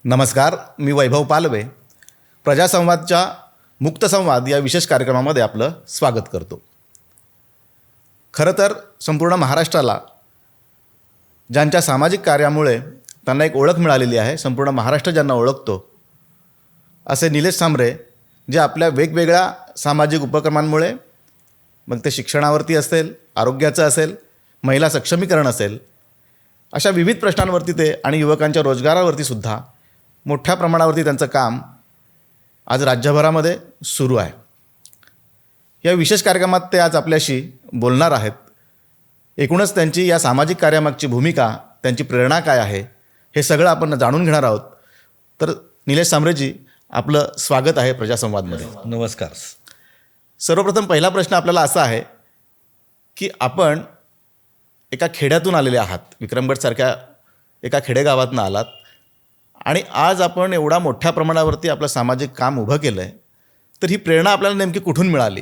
नमस्कार, मी वैभव पालवे प्रजासंवादच्या मुक्त संवाद या विशेष कार्यक्रमामध्ये आपलं स्वागत करतो. खरं तर संपूर्ण महाराष्ट्राला ज्यांच्या सामाजिक कार्यामुळे त्यांना एक ओळख मिळालेली आहे, संपूर्ण महाराष्ट्र ज्यांना ओळखतो असे निलेश सांबरे, जे आपल्या वेगवेगळ्या सामाजिक उपक्रमांमुळे, मग ते शिक्षणावरती असेल, आरोग्याचं असेल, महिला सक्षमीकरण असेल, अशा विविध प्रश्नांवरती ते आणि युवकांच्या रोजगारावरती सुद्धा मोठ्या प्रमाणावरती त्यांचं काम आज राज्यभरामध्ये सुरू आहे. या विशेष कार्यक्रमात ते आज आपल्याशी बोलणार आहेत. एकूणच त्यांची या सामाजिक कार्यामागची भूमिका, त्यांची प्रेरणा काय आहे, हे सगळं आपण जाणून घेणार आहोत. तर निलेश सांबरेजी, आपलं स्वागत आहे प्रजासंवादमध्ये. नमस्कार. सर्वप्रथम पहिला प्रश्न आपल्याला असा आहे की आपण एका खेड्यातून आलेले आहात, विक्रमगडसारख्या एका खेडेगावातून आलात आणि आज आपण एवढा मोठ्या प्रमाणावरती आपलं सामाजिक काम उभं केलं आहे. तर ही प्रेरणा आपल्याला नेमकी कुठून मिळाली?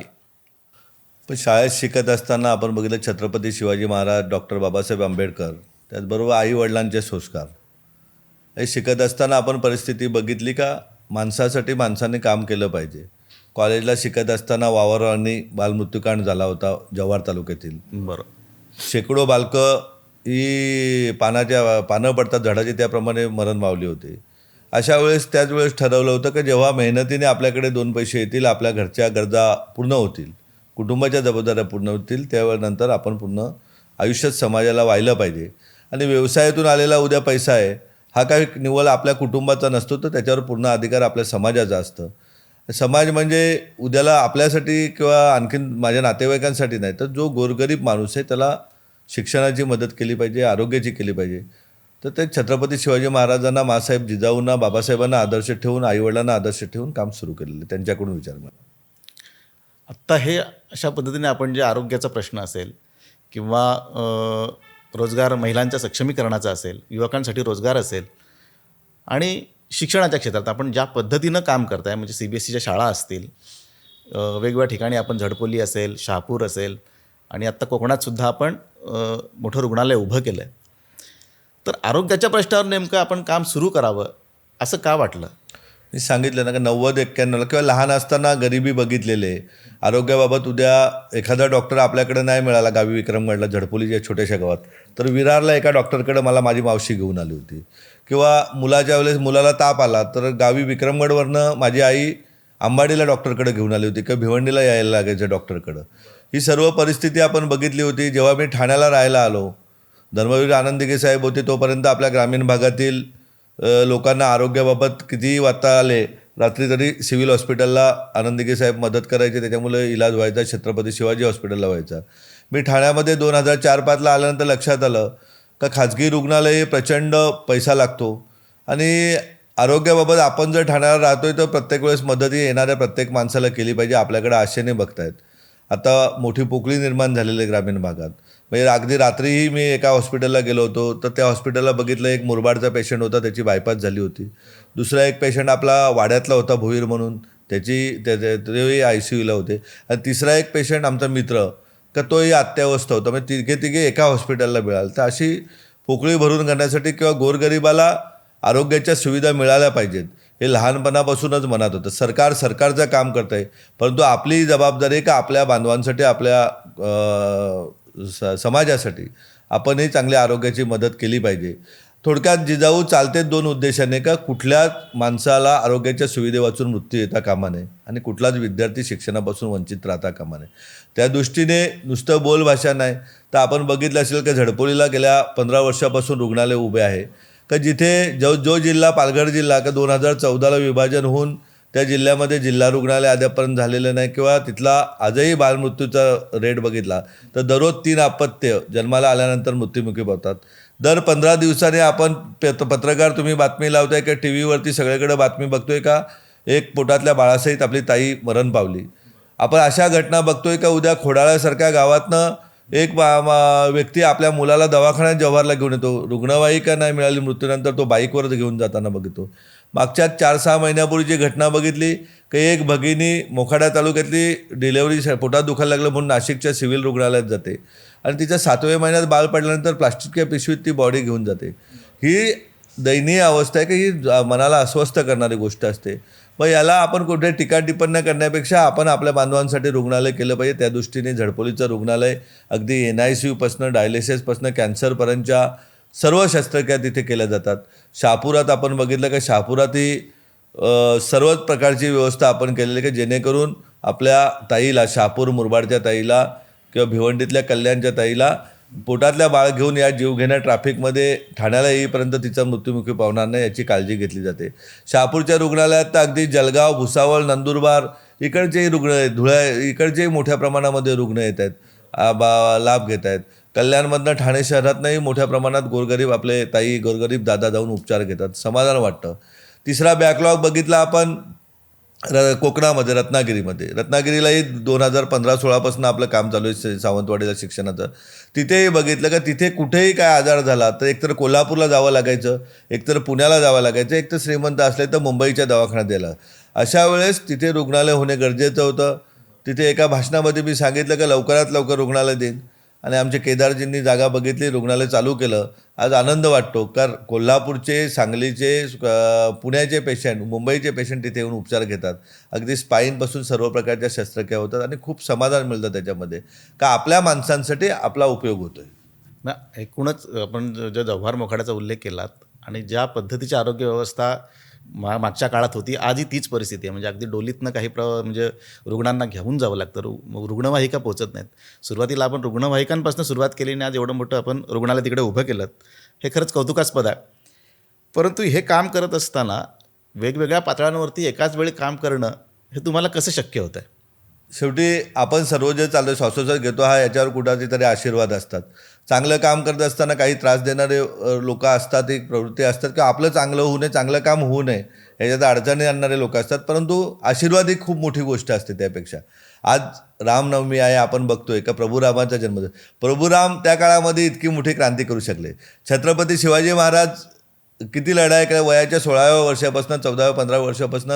पण शाळेत शिकत असताना आपण बघितलं छत्रपती शिवाजी महाराज, डॉक्टर बाबासाहेब आंबेडकर, त्याचबरोबर आईवडिलांचे संस्कार. हे शिकत असताना आपण परिस्थिती बघितली का माणसासाठी माणसाने काम केलं पाहिजे. कॉलेजला शिकत असताना वावरांनी बालमृत्यूकांड झाला होता जव्हार तालुक्यातील. बरोबर. शेकडो बालकं ही पानं पडतात झाडाची त्याप्रमाणे मरण पावली होती. अशा वेळेस त्याच वेळेस ठरवलं होतं की जेव्हा मेहनतीने आपल्याकडे 2 पैसे येतील, आपल्या घरच्या गरजा पूर्ण होतील, कुटुंबाच्या जबाबदाऱ्या पूर्ण होतील, त्यावेळेनंतर आपण पूर्ण आयुष्यात समाजाला वाहिलं पाहिजे. आणि व्यवसायातून आलेला उद्या पैसा आहे हा काही निव्वळ आपल्या कुटुंबाचा नसतो, तर त्याच्यावर पूर्ण अधिकार आपल्या समाजाचा असतं. समाज म्हणजे उद्याला आपल्यासाठी किंवा आणखीन माझ्या नातेवाईकांसाठी नाही, तर जो गोरगरीब माणूस आहे त्याला शिक्षणाची मदत केली पाहिजे, आरोग्याची केली पाहिजे. तर ते छत्रपती शिवाजी महाराजांना, माँसाहेब जिजाऊंना, बाबासाहेबांना आदर्श ठेवून, आईवडिलांना आदर्श ठेवून काम सुरू केलेलं, त्यांच्याकडून विचार मला. आत्ता हे अशा पद्धतीने आपण जे आरोग्याचा प्रश्न असेल किंवा रोजगार, महिलांच्या सक्षमीकरणाचा असेल, युवकांसाठी रोजगार असेल आणि शिक्षणाच्या क्षेत्रात आपण ज्या पद्धतीनं काम करताय, म्हणजे CBSEच्या शाळा असतील, वेगवेगळ्या ठिकाणी आपण झडपोली असेल, शहापूर असेल आणि आत्ता कोकणातसुद्धा आपण मोठं रुग्णालय उभं केलं आहे. तर आरोग्याच्या प्रश्नावर नेमकं आपण काम सुरू करावं असं का वाटलं? मी सांगितलं ना का 90-91ला किंवा लहान असताना गरिबी बघितलेले, आरोग्याबाबत उद्या एखादा डॉक्टर आपल्याकडे नाही मिळाला गावी विक्रमगडला, झडपोलीच्या छोट्याशा गावात, तर विरारला एका डॉक्टरकडे मला माझी मावशी घेऊन आली होती. किंवा मुलाच्या वेळेस मुलाला ताप आला तर गावी विक्रमगडवरनं माझी आई अंबाडीला डॉक्टरकडे घेऊन आली होती, किंवा भिवंडीला यायला लागायचं डॉक्टरकडं. ही सर्व परिस्थिती आपण बघितली होती. जेव्हा मी ठाण्याला राहायला आलो, धर्मवीर आनंदगे साहेब होते, तोपर्यंत आपल्या ग्रामीण भागातील लोकांना आरोग्याबाबत कितीही वाचता आले, रात्री तरी सिव्हिल हॉस्पिटलला आनंदगे साहेब मदत करायचे, त्याच्यामुळे इलाज व्हायचा छत्रपती शिवाजी हॉस्पिटलला व्हायचा. मी ठाण्यामध्ये 2004-05ला आल्यानंतर लक्षात आलं का खाजगी रुग्णालये प्रचंड पैसा लागतो आणि आरोग्याबाबत आपण जर ठाण्याला राहतोय तर प्रत्येक वेळेस मदती येणाऱ्या प्रत्येक माणसाला केली पाहिजे, आपल्याकडे आशेने बघतायत. आता मोठी पोकळी निर्माण झालेली आहे ग्रामीण भागात. म्हणजे अगदी रात्रीही मी एका हॉस्पिटलला गेलो होतो, तर त्या हॉस्पिटलला बघितलं, एक मुरबाडचा पेशंट होता, त्याची बायपास झाली होती. दुसरा एक पेशंट आपला वाड्यातला होता भोईर म्हणून, तेही ICUला होते. आणि तिसरा एक पेशंट आमचा मित्र का तोही अत्यावस्था होता. म्हणजे तिघे एका हॉस्पिटलला मिळालं. तर अशी पोकळी भरून करण्यासाठी किंवा गोरगरिबाला आरोग्याच्या सुविधा मिळाल्या पाहिजेत, हे लहानपणापासूनच मनात होतं. सरकारचं काम करतं आहे, परंतु आपली जबाबदारी आहे का आपल्या बांधवांसाठी, आपल्या समाजासाठी आपणही चांगल्या आरोग्याची मदत केली पाहिजे. थोडक्यात जिजाऊ चालते 2 उद्देशाने का कुठल्याच माणसाला आरोग्याच्या सुविधेवाचून मृत्यू येता कामा नये आणि कुठलाच विद्यार्थी शिक्षणापासून वंचित राहता कामा नये. त्या दृष्टीने नुसतं बोलभाषा नाही, तर आपण बघितलं असेल की झडपोलीला गेल्या 15 वर्षापासून रुग्णालय उभे आहे का जिथे जो जिल्हा, पालघर जिल्हा का 2014ला विभाजन होऊन त्या जिल्ह्यामध्ये जिल्हा रुग्णालय अद्यापर्यंत झालेलं नाही, किंवा तिथला आजही बालमृत्यूचा रेट बघितला तर दररोज 3 अपत्य जन्माला आल्यानंतर मृत्युमुखी पडतात. दर 15 दिवसाने आपण पत्रकार तुम्ही बातमी लावताय का TV वरती सगळीकडे बातमी बघतोय का एक पोटातल्या बाळासहित आपली ताई मरण पावली. आपण अशा घटना बघतोय का उद्या खोडाळ्यासारख्या गावातनं एक व्यक्ती आपल्या मुलाला दवाखान्यात जव्हारला घेऊन येतो, रुग्णवाहिका नाही मिळाली, मृत्यूनंतर तो बाईकवर घेऊन जाताना बघतो. मागच्या 4-6 महिन्यापूर्वीची घटना बघितली की एक भगिनी मोखाडा तालुक्यातली डिलेव्हरी पोटात दुखायला लागलं म्हणून नाशिकच्या सिव्हिल रुग्णालयात जाते आणि तिच्या 7व्या महिन्यात बाळ पडल्यानंतर प्लास्टिकच्या पिशवीत ती बॉडी घेऊन जाते. ही दयनीय अवस्था आहे की ही मनाला अस्वस्थ करणारी गोष्ट असते. मग याला आपण कुठे टीका टिप्पण्या करण्यापेक्षा आपण आपल्या बांधवांसाठी रुग्णालय केलं पाहिजे. त्या दृष्टीने झडपोलीचं रुग्णालय अगदी NICUपासून डायलिसिसपासून कॅन्सरपर्यंतच्या सर्व शस्त्रक्रिया तिथे केल्या जातात. शहापुरात आपण बघितलं का शहापुरातही सर्वच प्रकारची व्यवस्था आपण केलेली आहे की जेणेकरून आपल्या ताईला, शहापूर मुरबाडच्या ताईला किंवा भिवंडीतल्या कल्याणच्या ताईला पोटातल्या बाळ घेऊन या जीवघेण्या ट्रॅफिकमध्ये ठाण्याला येईपर्यंत तिचा मृत्युमुखी पावणार नाही याची काळजी घेतली जाते. शहापूरच्या रुग्णालयात तर अगदी जळगाव, भुसावळ, नंदुरबार इकडचेही रुग्ण आहेत, धुळ्या इकडचेही मोठ्या प्रमाणामध्ये रुग्ण येत आहेत, लाभ घेत आहेत. कल्याणमधनं ठाणे शहरातनंही मोठ्या प्रमाणात गोरगरीब आपले ताई, गोरगरीब दादा जाऊन उपचार घेतात. समाधान वाटतं. तिसरा बॅकलॉग बघितला आपण कोकणामध्ये, रत्नागिरीलाही 2015-16पासून आपलं काम चालू आहे सावंतवाडीला शिक्षणाचं. तिथेही बघितलं का तिथे कुठेही काय आजार झाला तर एकतर कोल्हापूरला जावं लागायचं, एकतर पुण्याला जावं लागायचं, एकतर श्रीमंत असले तर मुंबईच्या दवाखान्यात द्यायला. अशा वेळेस तिथे रुग्णालय होणे गरजेचं होतं. तिथे एका भाषणामध्ये मी सांगितलं की लवकरात लवकर रुग्णालय देईन आणि आमचे केदारजींनी जागा बघितली, रुग्णालय चालू केलं. आज आनंद वाटतो कारण कोल्हापूरचे, सांगलीचे, पुण्याचे पेशंट, मुंबईचे पेशंट तिथे येऊन उपचार घेतात. अगदी स्पाईनपासून सर्व प्रकारच्या शस्त्रक्रिया होतात आणि खूप समाधान मिळतं त्याच्यामध्ये का आपल्या माणसांसाठी आपला उपयोग होतो आहे. ना एकूणच आपण जो जव्हार मोखाड्याचा उल्लेख केलात आणि ज्या पद्धतीची आरोग्य व्यवस्था मागच्या काळात होती, आजही तीच परिस्थिती आहे. म्हणजे अगदी डोलीतनं काही म्हणजे रुग्णांना घेऊन जावं लागतं, रुग्णवाहिका पोहोचत नाहीत. सुरुवातीला आपण रुग्णवाहिकांपासून सुरुवात केली आणि आज एवढं मोठं आपण रुग्णालय तिकडे उभं केलं, हे खरंच कौतुकास्पद आहे. परंतु हे काम करत असताना वेगवेगळ्या पातळ्यांवरती एकाच वेळी काम करणं हे तुम्हाला कसं शक्य होतं आहे? शेवटी आपण सर्व जे चालू आहे श्वासोच्छ्वास घेतो हा याच्यावर कुठाचे तरी आशीर्वाद असतात. चांगलं काम करत असताना काही त्रास देणारे लोक असतात, एक प्रवृत्ती असतात की आपलं चांगलं होऊ नये, चांगलं काम होऊ नये याच्यात अडचणी आणणारे लोक असतात. परंतु आशीर्वाद ही खूप मोठी गोष्ट असते. त्यापेक्षा आज रामनवमी आहे, आपण बघतोय का प्रभू रामाचा जन्मदिन. प्रभू राम त्या काळामध्ये इतकी मोठी क्रांती करू शकले. छत्रपती शिवाजी महाराज किती लढाई केल्या, वयाच्या 16व्या वर्षापासून 14व्या 15व्या वर्षापासून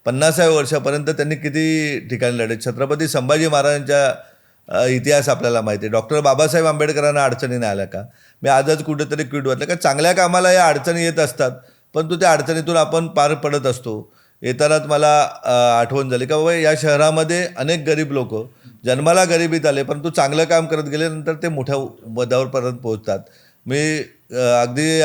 50व्या वर्षापर्यंत त्यांनी किती ठिकाणी लढे. छत्रपती संभाजी महाराजांच्या इतिहास आपल्याला माहिती आहे. डॉक्टर बाबासाहेब आंबेडकरांना अडचणी नाही आल्या का? मी आजच कुठेतरी क्विट वाटलं का चांगल्या कामाला या अडचणी येत असतात, परंतु त्या अडचणीतून आपण पार पडत असतो. येतानाच मला आठवण झाली का बाबा या शहरामध्ये अनेक गरीब लोक जन्माला गरिबीत आले, परंतु चांगलं काम करत गेल्यानंतर ते मोठ्या पदावरपर्यंत पोहोचतात. मी अगदी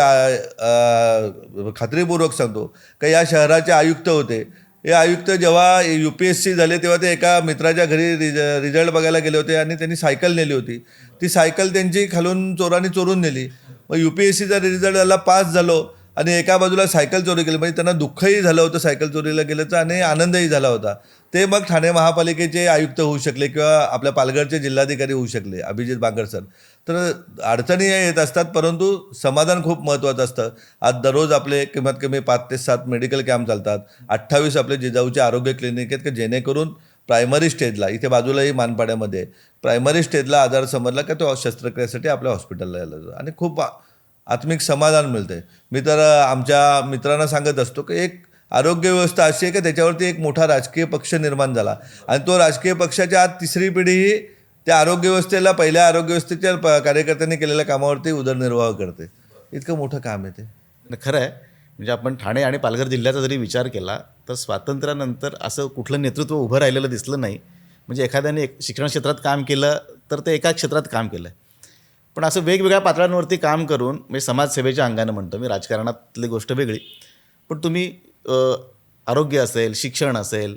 खात्रीपूर्वक सांगतो का या शहराचे आयुक्त होते. हे आयुक्त जेव्हा UPSC झाले तेव्हा ते एका मित्राच्या घरी रिझल्ट बघायला गेले होते आणि त्यांनी सायकल नेली होती. ती सायकल त्यांची खालून चोरांनी चोरून नेली. मग UPSCचा रिझल्ट आला, पास झालो आणि एका बाजूला सायकल चोरी केली. म्हणजे त्यांना दुःखही झालं होतं सायकल चोरीला गेल्याचं आणि आनंदही झाला होता. ते मग ठाणे महापालिकेचे आयुक्त होऊ शकले किंवा आपल्या पालघरचे जिल्हाधिकारी होऊ शकले, अभिजित बांगर सर. तर अडचणी येत असतात, परंतु समाधान खूप महत्त्वाचं असतं. आज दररोज आपले कमीत कमी 5 ते 7 मेडिकल कॅम्प चालतात. 28 आपले जिजाऊचे आरोग्य क्लिनिक आहेत की जेणेकरून प्रायमरी स्टेजला, इथे बाजूलाही मानपाड्यामध्ये प्रायमरी स्टेजला आजार समजला का तो शस्त्रक्रियेसाठी आपल्या हॉस्पिटलला यायला जातो आणि खूप आत्मिक समाधान मिळते. मी तर आमच्या मित्रांना सांगत असतो की एक आरोग्य व्यवस्था अशी आहे की त्याच्यावरती एक मोठा राजकीय पक्ष निर्माण झाला आणि तो राजकीय पक्षाच्या आज तिसरी पिढी ही त्या आरोग्य व्यवस्थेला, पहिल्या आरोग्य व्यवस्थेच्या कार्यकर्त्यांनी केलेल्या कामावरती उदरनिर्वाह करते. इतकं मोठं काम आहे ते. खरं आहे. म्हणजे आपण ठाणे आणि पालघर जिल्ह्याचा जरी विचार केला तर स्वातंत्र्यानंतर असं कुठलं नेतृत्व उभं राहिलेलं दिसलं नाही. म्हणजे एखाद्याने शिक्षण क्षेत्रात काम केलं तर ते एका क्षेत्रात काम केलं आहे, पण असं वेगवेगळ्या पातळ्यांवरती काम करून, म्हणजे समाजसेवेच्या अंगानं म्हणतो मी, राजकारणातली गोष्ट वेगळी, पण तुम्ही आरोग्य असेल, शिक्षण असेल,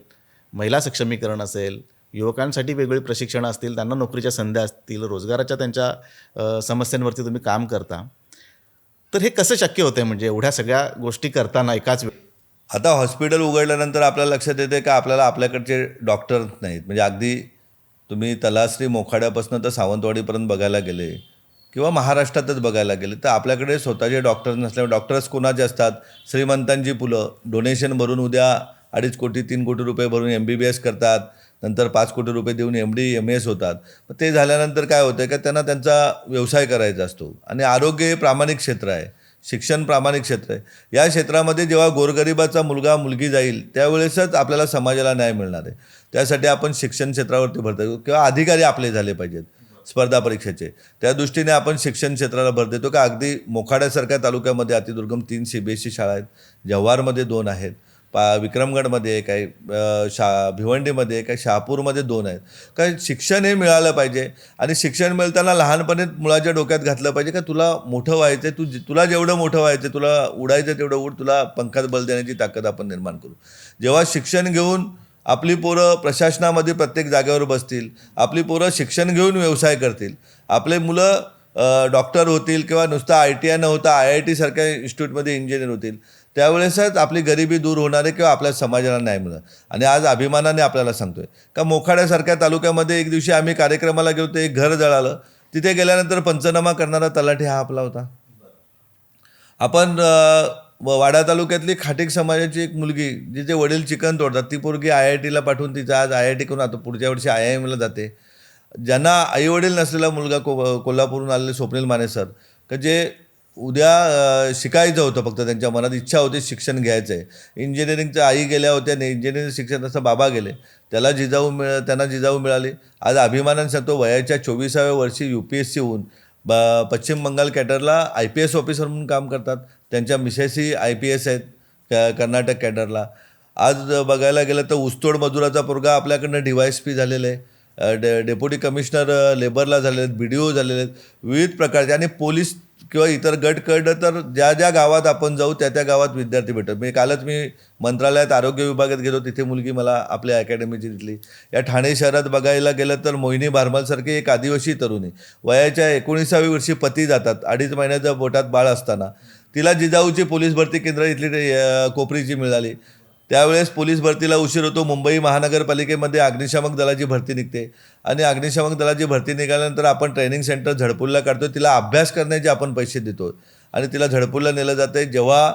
महिला सक्षमीकरण असेल, युवकांसाठी वेगवेगळी प्रशिक्षणं असतील, त्यांना नोकरीच्या संध्या असतील, रोजगाराच्या त्यांच्या समस्यांवरती तुम्ही काम करता. तर हे कसं शक्य होतं म्हणजे एवढ्या सगळ्या गोष्टी करताना एकाच वेळी? आता हॉस्पिटल उघडल्यानंतर आपल्याला लक्षात येते का आपल्याला आपल्याकडचे डॉक्टर नाहीत. म्हणजे अगदी तुम्ही तलासरी मोखाड्यापासून तर सावंतवाडीपर्यंत बघायला गेले किंवा महाराष्ट्रातच बघायला गेले तर आपल्याकडे स्वतःचे डॉक्टर्स नसल्यामुळे, डॉक्टर्स कोणाचे असतात? श्रीमंतांची फुलं डोनेशन भरून उद्या 2.5 कोटी 3 कोटी रुपये भरून MBBS करतात, नंतर 5 कोटी रुपये देऊन MD MS होतात. ते झाल्यानंतर काय होतं का त्यांना त्यांचा व्यवसाय करायचा असतो आणि आरोग्य हे प्रामाणिक क्षेत्र आहे, शिक्षण प्रामाणिक क्षेत्र आहे. या क्षेत्रामध्ये जेव्हा गोरगरिबाचा मुलगा मुलगी जाईल त्यावेळेसच आपल्याला समाजाला न्याय मिळणार आहे. त्यासाठी आपण शिक्षण क्षेत्रावरती भरतो किंवा अधिकारी आपले झाले पाहिजेत. स्पर्धा परीक्षेचे. त्या दृष्टीने आपण शिक्षण क्षेत्राला भर देतो का अगदी मोखाड्यासारख्या तालुक्यामध्ये अतिदुर्गम 3 CBSE शाळा आहेत, जव्हारमध्ये 2 आहेत, विक्रमगडमध्ये एक आहे, भिवंडीमध्ये एक आहे, शहापूरमध्ये 2 आहेत. काय शिक्षण हे मिळालं पाहिजे आणि शिक्षण मिळताना लहानपणी मुलाच्या डोक्यात घातलं पाहिजे का तुला मोठं व्हायचं आहे, तुला जेवढं मोठं व्हायचं आहे, तुला उडायचं तेवढं उड, तुला पंखात बल देण्याची ताकद आपण निर्माण करू. जेव्हा शिक्षण घेऊन आपली पोरं प्रशासनामध्ये प्रत्येक जागेवर बसतील, आपली पोरं शिक्षण घेऊन व्यवसाय करतील, आपले मुलं डॉक्टर होतील किंवा नुसतं ITI न होता IIT सारख्या इन्स्टिट्यूटमध्ये इंजिनियर होतील, त्यावेळेसच आपली गरिबी दूर होणार आहे किंवा आपल्या समाजाला न्याय मिळणार. आणि आज अभिमानाने आपल्याला सांगतोय का मोखाड्यासारख्या तालुक्यामध्ये एक दिवशी आम्ही कार्यक्रमाला गेलो, एक घर जळालं. तिथे गेल्यानंतर पंचनामा करणारा तलाठी हा आपला होता. आपण वाडा तालुक्यातली खाटीक समाजाची एक मुलगी जिचे वडील चिकन तोडतात, ती पोरगी IITला पाठवून तिचं आज IIT करून आता पुढच्या वर्षी IIMला जाते. ज्यांना आईवडील नसलेला मुलगा कोल्हापूरहून आलेले स्वप्नील माने सर, का जे उद्या शिकायचं होतं, फक्त त्यांच्या मनात इच्छा होती शिक्षण घ्यायचं आहे. इंजिनिअरिंगच्या आई गेल्या होत्या, इंजिनिअरिंग शिक्षणाचा बाबा गेले, त्यांना जिजाऊ मिळाली. आज अभिमानाने सांगतो वयाच्या 24व्या वर्षी UPSC होऊन पश्चिम बंगाल कॅडरला IPS ऑफिसर म्हणून काम करतात. त्यांच्या मिसेसही IPS आहेत कर्नाटक कॅडरला. आज बघायला गेलं तर ऊसतोड मजुराचा पोरगा आपल्याकडनं DYSP झालेला आहे, डेप्युटी कमिशनर लेबरला झालेले आहेत, BDO झालेले आहेत, विविध प्रकारचे. आणि पोलीस किंवा इतर गट कळलं तर ज्या ज्या गावात आपण जाऊ त्या त्या गावात विद्यार्थी भेटतात. कालच मी मंत्रालयात आरोग्य विभागात गेलो, तिथे मुलगी मला आपल्या अकॅडमीची दिसली. या ठाणे शहरात बघायला गेलं तर मोहिनी बारमलसारखी एक आदिवासी तरुणी वयाच्या 19व्या वर्षी पती जातात 2.5 महिन्याच्या पोटात बाळ असताना. तिला जिजाऊची पोलीस भरती केंद्र इथली कोपरीची मिळाली. त्यावेळेस पोलीस भरतीला उशीर होतो. मुंबई महानगरपालिकेमध्ये अग्निशामक दलाची भरती निघते आणि अग्निशामक दलाची भरती निघाल्यानंतर आपण ट्रेनिंग सेंटर झडपूरला काढतो. तिला अभ्यास करण्याचे आपण पैसे देतो आणि तिला झडपूरला नेलं जातं आहे. जेव्हा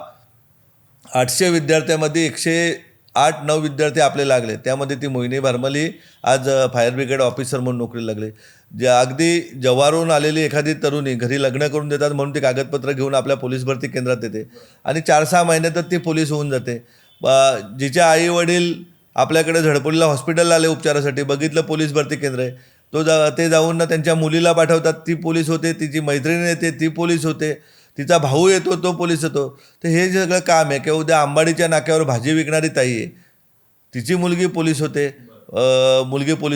800 विद्यार्थ्यांमध्ये 108-9 विद्यार्थी आपले लागले, त्यामध्ये ती मोहिनी बारमली आज फायर ब्रिगेड ऑफिसर म्हणून नोकरी लागली. अगदी जव्हारहून आलेली एखादी तरुणी घरी लग्न करून देतात म्हणून ती कागदपत्र घेऊन आपल्या पोलीस भरती केंद्रात येते आणि 4-6 महिन्यातच ती पोलीस होऊन जाते. जिचे आई वडील आपल्याकडे झडपोलीला हॉस्पिटलला आले उपचारासाठी, बघितलं पोलीस भरती केंद्र आहे, ते जाऊन ना त्यांच्या मुलीला पाठवतात, ती पोलीस होते. तिची मैत्रीण येते, ती पोलीस होते. तिचा भाऊ येतो, तो पोलीस होतो. तर हे सगळं काम आहे किंवा उद्या अंबाडीच्या नाक्यावर भाजी विकणारी ताई आहे, तिची मुलगी पोलीस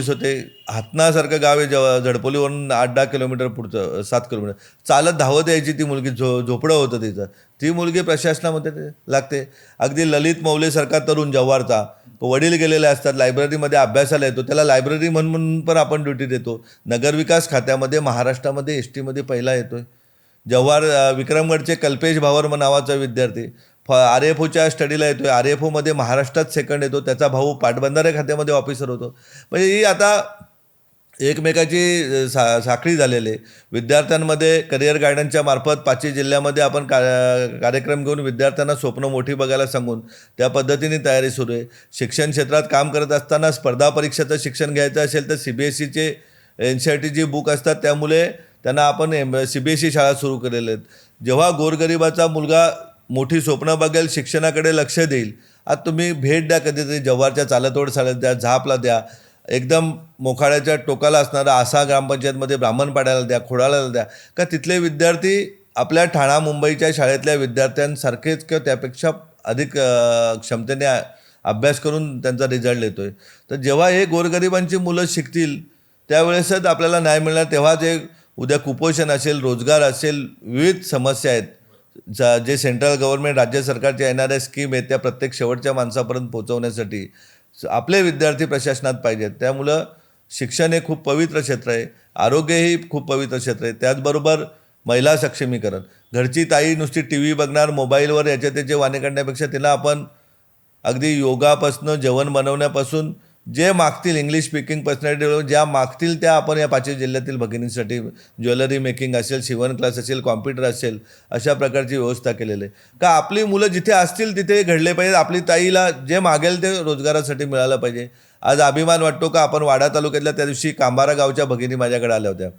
होते, हातनासारखं गाव आहे झडपोलीवरून 8-10 किलोमीटर पुढचं, 7 किलोमीटर चालत धावत यायची ती मुलगी. झोपडं होतं तिचं, ती मुलगी प्रशासनामध्ये लागते. अगदी ललित मौलेसारखा तरुण जव्हारचा, वडील गेलेले असतात, लायब्ररीमध्ये अभ्यासाला येतो, त्याला लायब्ररी म्हणून पण आपण ड्युटी देतो. नगरविकास खात्यामध्ये महाराष्ट्रामध्ये STमध्ये पहिला येतोय. जव्हार विक्रमगडचे कल्पेश भावर्म नावाचा विद्यार्थी RFOच्या स्टडीला येतो आहे, RFOमध्ये महाराष्ट्रात सेकंड येतो. त्याचा भाऊ पाटबंधारे खात्यामध्ये ऑफिसर होतो. म्हणजे ही आता एकमेकाची साखळी झालेली आहे. विद्यार्थ्यांमध्ये करिअर गायडन्सच्या मार्फत 5 जिल्ह्यामध्ये आपण कार्यक्रम घेऊन विद्यार्थ्यांना स्वप्न मोठी बघायला सांगून त्या पद्धतीने तयारी सुरू आहे. शिक्षण क्षेत्रात काम करत असताना स्पर्धा परीक्षेचं शिक्षण घ्यायचं असेल तर CBSEचे NCERTची बुक असतात, त्यामुळे त्यांना आपण CBSE शाळा सुरू केलेल्या आहेत. जेव्हा गोरगरिबाचा मुलगा मोठी स्वप्न बघेल, शिक्षणाकडे लक्ष देईल. आज तुम्ही भेट द्या कधीतरी जव्हारच्या चालतोड शाळेत द्या, झापला द्या, एकदम मोखाड्याच्या टोकाला असणारा आसा ग्रामपंचायतमध्ये ब्राह्मणपाड्याला द्या, खोडाळ्याला द्या, का तिथले विद्यार्थी आपल्या ठाणा मुंबईच्या शाळेतल्या विद्यार्थ्यांसारखेच किंवा त्यापेक्षा अधिक क्षमतेने अभ्यास करून त्यांचा रिझल्ट येतो आहे. तर जेव्हा हे गोरगरिबांची मुलं शिकतील त्यावेळेसच आपल्याला न्याय मिळणार. तेव्हा जे उद्या कुपोषण असेल, रोजगार असेल, विविध समस्या आहेत जे सेंट्रल गव्हर्नमेंट राज्य सरकारच्या येणाऱ्या स्कीम आहेत त्या प्रत्येक शेवटच्या माणसापर्यंत पोहोचवण्यासाठी आपले विद्यार्थी प्रशासनात पाहिजेत. त्यामुळं शिक्षण हे खूप पवित्र क्षेत्र आहे, आरोग्यही खूप पवित्र क्षेत्र आहे. त्याचबरोबर महिला सक्षमीकरण. घरची ताई नुसती TV बघणार, मोबाईलवर याचे त्याचे वाणे काढण्यापेक्षा तिला आपण अगदी योगापासून जेवण बनवण्यापासून जे मागतील, इंग्लिश स्पीकिंग पर्सनॅलिटी ज्या मागतील त्या आपण या 5 जिल्ह्यातील भगिनींसाठी ज्वेलरी मेकिंग असेल, शिवण क्लास असेल, कॉम्प्युटर असेल, अशा प्रकारची व्यवस्था केलेली आहे. का आपली मुलं जिथे असतील तिथे घडले पाहिजेत. आपली ताईला जे मागेल ते रोजगारासाठी मिळालं पाहिजे. आज अभिमान वाटतो का आपण वाडा तालुक्यातल्या त्या दिवशी कांबारा गावच्या भगिनी माझ्याकडे आल्या होत्या.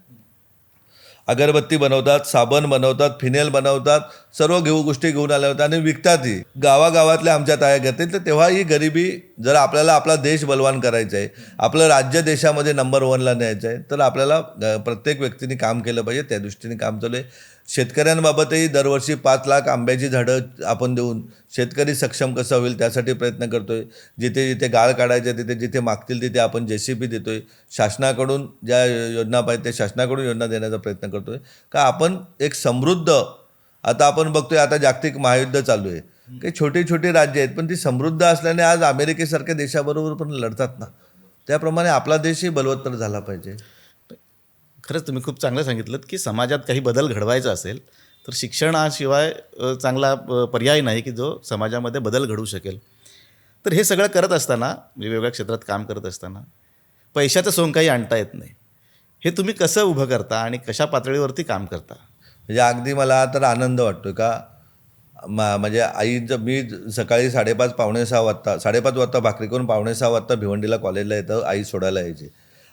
अगरबत्ती बनवतात, साबण बनवतात, फिनेल बनवतात, सर्व गोष्टी घेऊन आल्या होत्या आणि विकतातही. गावागावातल्या आमच्या ताया घेते. तर तेव्हा ही गरिबी, जर आपल्याला आपला देश बलवान करायचा आहे, आपलं राज्य देशामध्ये नंबर 1ला न्यायचं आहे, तर आपल्याला प्रत्येक व्यक्तीने काम केलं पाहिजे. त्या दृष्टीने काम चालू आहे. शेतकऱ्यांबाबतही दरवर्षी 5 लाख आंब्याची झाडं आपण देऊन शेतकरी सक्षम कसं होईल त्यासाठी प्रयत्न करतोय. जिथे जिथे गाळ काढायचे तिथे जिथे मागतील तिथे आपण JCB देतोय. शासनाकडून ज्या योजना पाहिजे त्या शासनाकडून योजना देण्याचा प्रयत्न करतोय. का आपण एक समृद्ध, आता आपण बघतोय आता जागतिक महायुद्ध चालू आहे. काही छोटी छोटी राज्य आहेत पण ती समृद्ध असल्याने आज अमेरिकेसारख्या देशाबरोबर पण लढतात ना. त्याप्रमाणे आपला देशही बलवत्तर झाला पाहिजे. खरंच तुम्ही खूप चांगलं सांगितलं की समाजात काही बदल घडवायचा असेल तर शिक्षणाशिवाय चांगला पर्याय नाही की जो समाजामध्ये बदल घडवू शकेल. तर हे सगळं करत असताना, वेगवेगळ्या क्षेत्रात काम करत असताना पैशाचं सोंग काही आणता येत नाही. हे तुम्ही कसं उभं करता आणि कशा पातळीवरती काम करता? म्हणजे अगदी मला तर आनंद वाटतो का म्हणजे आईचं, मी सकाळी 5:30 पावणे 6 वाजता 5:30 वाजता भाकरी करून 5:45 वाजता भिवंडीला कॉलेजला येतं, आई सोडायला यायची.